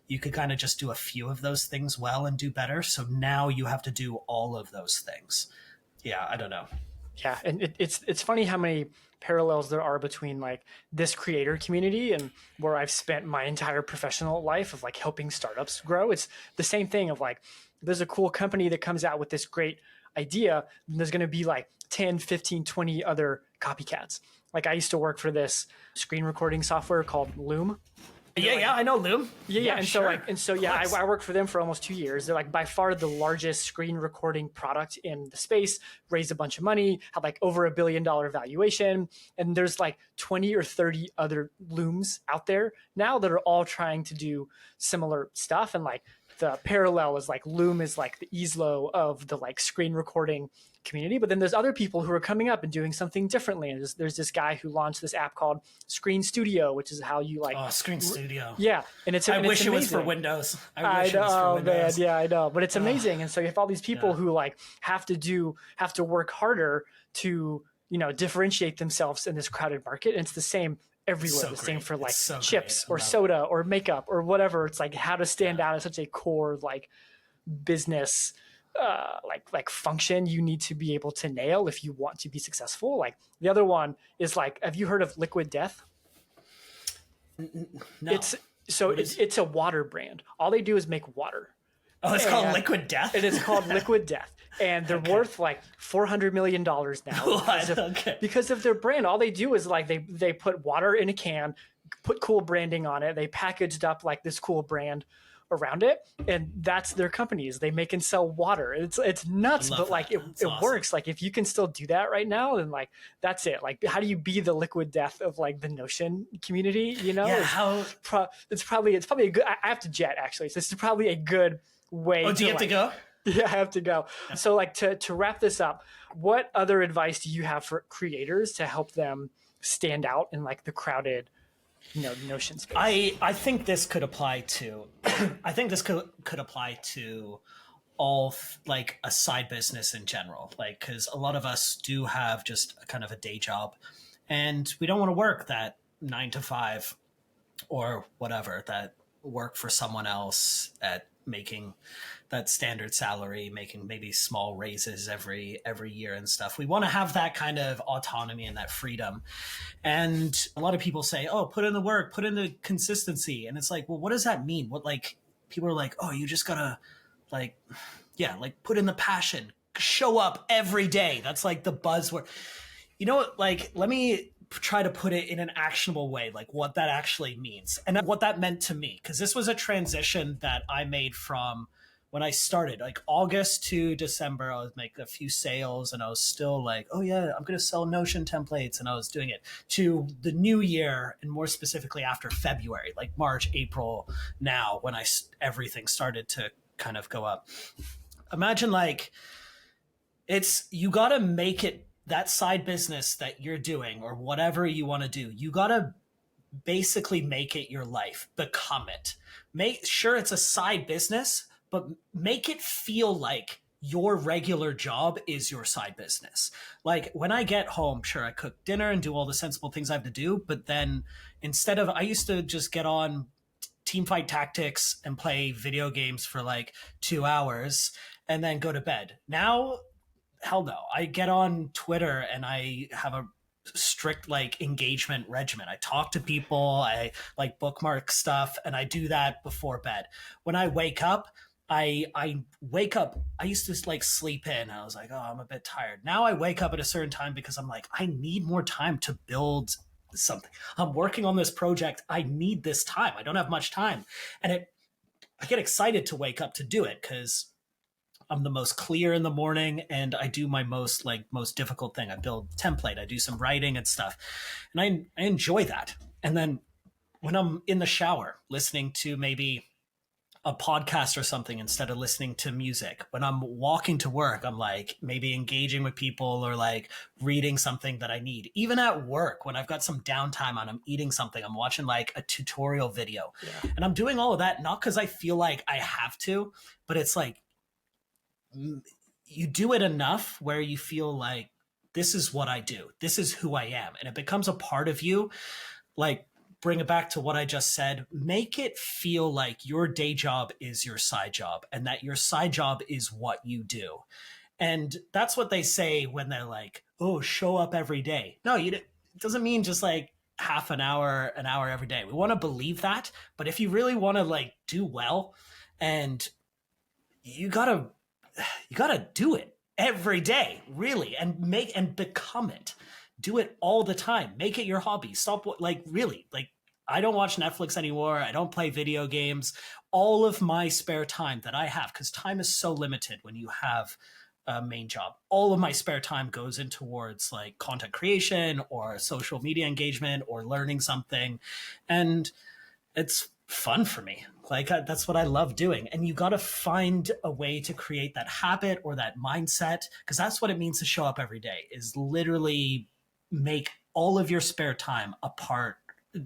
Speaker 2: you could kind of just do a few of those things well and do better. So now you have to do all of those things. Yeah, I don't know.
Speaker 1: Yeah, and it's funny how many parallels there are between like this creator community and where I've spent my entire professional life of like helping startups grow. It's the same thing of like, there's a cool company that comes out with this great idea, and there's going to be like 10, 15, 20 other copycats. Like I used to work for this screen recording software called Loom.
Speaker 2: I know Loom.
Speaker 1: Yeah. And sure. I worked for them for almost 2 years. They're like by far the largest screen recording product in the space, raised a bunch of money, had like over $1 billion valuation. And there's like 20 or 30 other Looms out there now that are all trying to do similar stuff. And like the parallel is like Loom is like the Easlo of the like screen recording community, but then there's other people who are coming up and doing something differently. And there's this guy who launched this app called Screen Studio, which is how you like
Speaker 2: Screen Studio.
Speaker 1: Yeah, and
Speaker 2: I wish it was for Windows. I know,
Speaker 1: man. Yeah, I know, but it's amazing. And so you have all these people who like have to work harder to differentiate themselves in this crowded market. And it's the same everywhere. So the same for like chips or soda or makeup or whatever. It's like how to stand out as such a core like business like function you need to be able to nail if you want to be successful. Like the other one is like, have you heard of Liquid Death?
Speaker 2: No.
Speaker 1: It's a water brand. All they do is make water.
Speaker 2: Oh, it's called Liquid Death?
Speaker 1: It is called Liquid Death. And they're worth like $400 million now because of their brand. All they do is like they put water in a can, put cool branding on it. They packaged up like this cool brand around it, and that's their company. Is they make and sell water. It's nuts, but like it awesome. Works. Like if you can still do that right now, then like that's it. Like how do you be the Liquid Death of like the Notion community? It's probably a good. I have to jet actually, so this is probably a good way.
Speaker 2: Oh, do you have to go?
Speaker 1: Yeah, I have to go. Yeah. So like to wrap this up, what other advice do you have for creators to help them stand out in like the crowded Notion space?
Speaker 2: I think this could apply to I think this could apply to all like a side business in general, like because a lot of us do have just a kind of a day job, and we don't want to work that 9 to 5 or whatever, that work for someone else at making that standard salary, making maybe small raises every year and stuff. We want to have that kind of autonomy and that freedom. And a lot of people say, oh, put in the work, put in the consistency. And it's like, well, what does that mean? What, like, people are like, oh, you just gotta like, yeah, like put in the passion, show up every day. That's like the buzzword. You know what? Like, let me try to put it in an actionable way, like what that actually means and what that meant to me. Because this was a transition that I made from when I started, like August to December. I was making a few sales and I was still like, oh yeah, I'm going to sell Notion templates. And I was doing it to the new year, and more specifically after February, like March, April now, when everything started to kind of go up. Imagine like you got to make it, that side business that you're doing or whatever you want to do, you got to basically make it your life, become it. Make sure it's a side business, but make it feel like your regular job is your side business. Like when I get home, sure, I cook dinner and do all the sensible things I have to do. But then I used to just get on Teamfight Tactics and play video games for like 2 hours and then go to bed. Now, hell no. I get on Twitter and I have a strict like engagement regimen. I talk to people, I like bookmark stuff, and I do that before bed. When I wake up, I wake up, I used to like sleep in. I was like, oh, I'm a bit tired. Now I wake up at a certain time because I'm like, I need more time to build something. I'm working on this project. I need this time. I don't have much time. And I get excited to wake up to do it because I'm the most clear in the morning, and I do my most difficult thing. I build template, I do some writing and stuff, and I enjoy that. And then when I'm in the shower listening to maybe a podcast or something instead of listening to music, when I'm walking to work, I'm like maybe engaging with people or like reading something that I need. Even at work, when I've got some downtime and I'm eating something, I'm watching like a tutorial video. Yeah. And I'm doing all of that not because I feel like I have to, but it's like you do it enough where you feel like this is what I do. This is who I am. And it becomes a part of you. Like, bring it back to what I just said. Make it feel like your day job is your side job and that your side job is what you do. And that's what they say when they're like, oh, show up every day. No, it doesn't mean just like half an hour every day. We want to believe that. But if you really want to like do well, and you gotta do it every day, really, and become it. Do it all the time. Make it your hobby. Stop, like, really, like, I don't watch Netflix anymore. I don't play video games. All of my spare time that I have, because time is so limited when you have a main job, all of my spare time goes in towards like content creation or social media engagement or learning something. And it's fun for me. Like that's what I love doing. And you got to find a way to create that habit or that mindset, because that's what it means to show up every day, is literally make all of your spare time a part,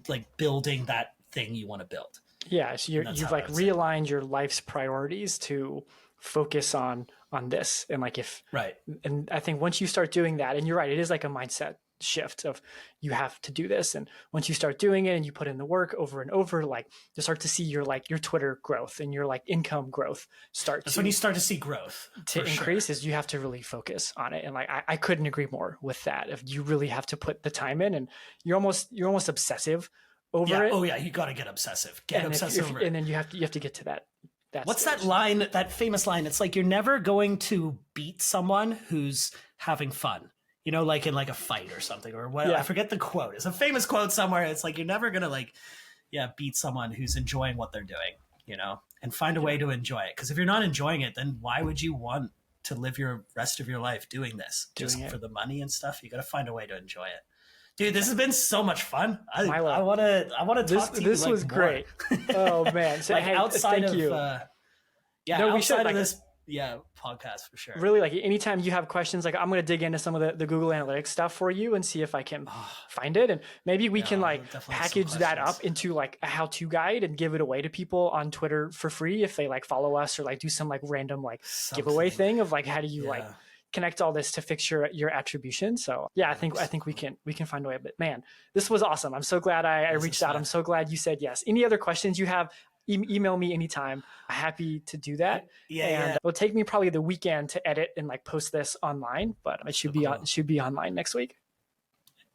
Speaker 2: like building that thing you want to build.
Speaker 1: Yeah. So you've like realigned your life's priorities to focus on this. And like
Speaker 2: right.
Speaker 1: And I think once you start doing that, and you're right, it is like a mindset shift of you have to do this. And once you start doing it and you put in the work over and over, like you start to see your Twitter growth and your like income growth
Speaker 2: That's when you start to see growth
Speaker 1: to increase. Sure. Is you have to really focus on it. And like I couldn't agree more with that. If you really have to put the time in, and you're almost obsessive over it.
Speaker 2: Oh yeah, you got to get obsessive. Over it.
Speaker 1: And then you have to get to that.
Speaker 2: What's stage. That line? That famous line? It's like you're never going to beat someone who's having fun. You know, like in like a fight or something, or what? Yeah. I forget the quote. It's a famous quote somewhere. It's like you're never gonna beat someone who's enjoying what they're doing. You know, and find a way to enjoy it. Because if you're not enjoying it, then why would you want to live your rest of your life doing this? Just for the money and stuff? You got to find a way to enjoy it. Dude, this has been so much fun.
Speaker 1: Milo,
Speaker 2: I want to talk to you.
Speaker 1: This was great. Oh man!
Speaker 2: So, like outside of
Speaker 1: you.
Speaker 2: Outside of this podcast for sure.
Speaker 1: Really, like anytime you have questions, like I'm going to dig into some of the Google Analytics stuff for you and see if I can find it. And maybe we can like package that up into like a how-to guide and give it away to people on Twitter for free if they like follow us, or like do some like random like giveaway thing of like, how do you like connect all this to fix your attribution. So yeah, I think we can find a way. But man, this was awesome. I'm so glad I reached out. I'm so glad you said yes. Any other questions you have, email me anytime. I'm happy to do that. It'll take me probably the weekend to edit and like post this online, but it should be online next week.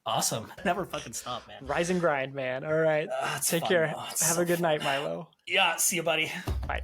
Speaker 2: Awesome. Never fucking stop, man.
Speaker 1: Rise and grind, man. All right. Take care. Have a good night, Milo.
Speaker 2: Yeah. See you, buddy.
Speaker 1: Bye.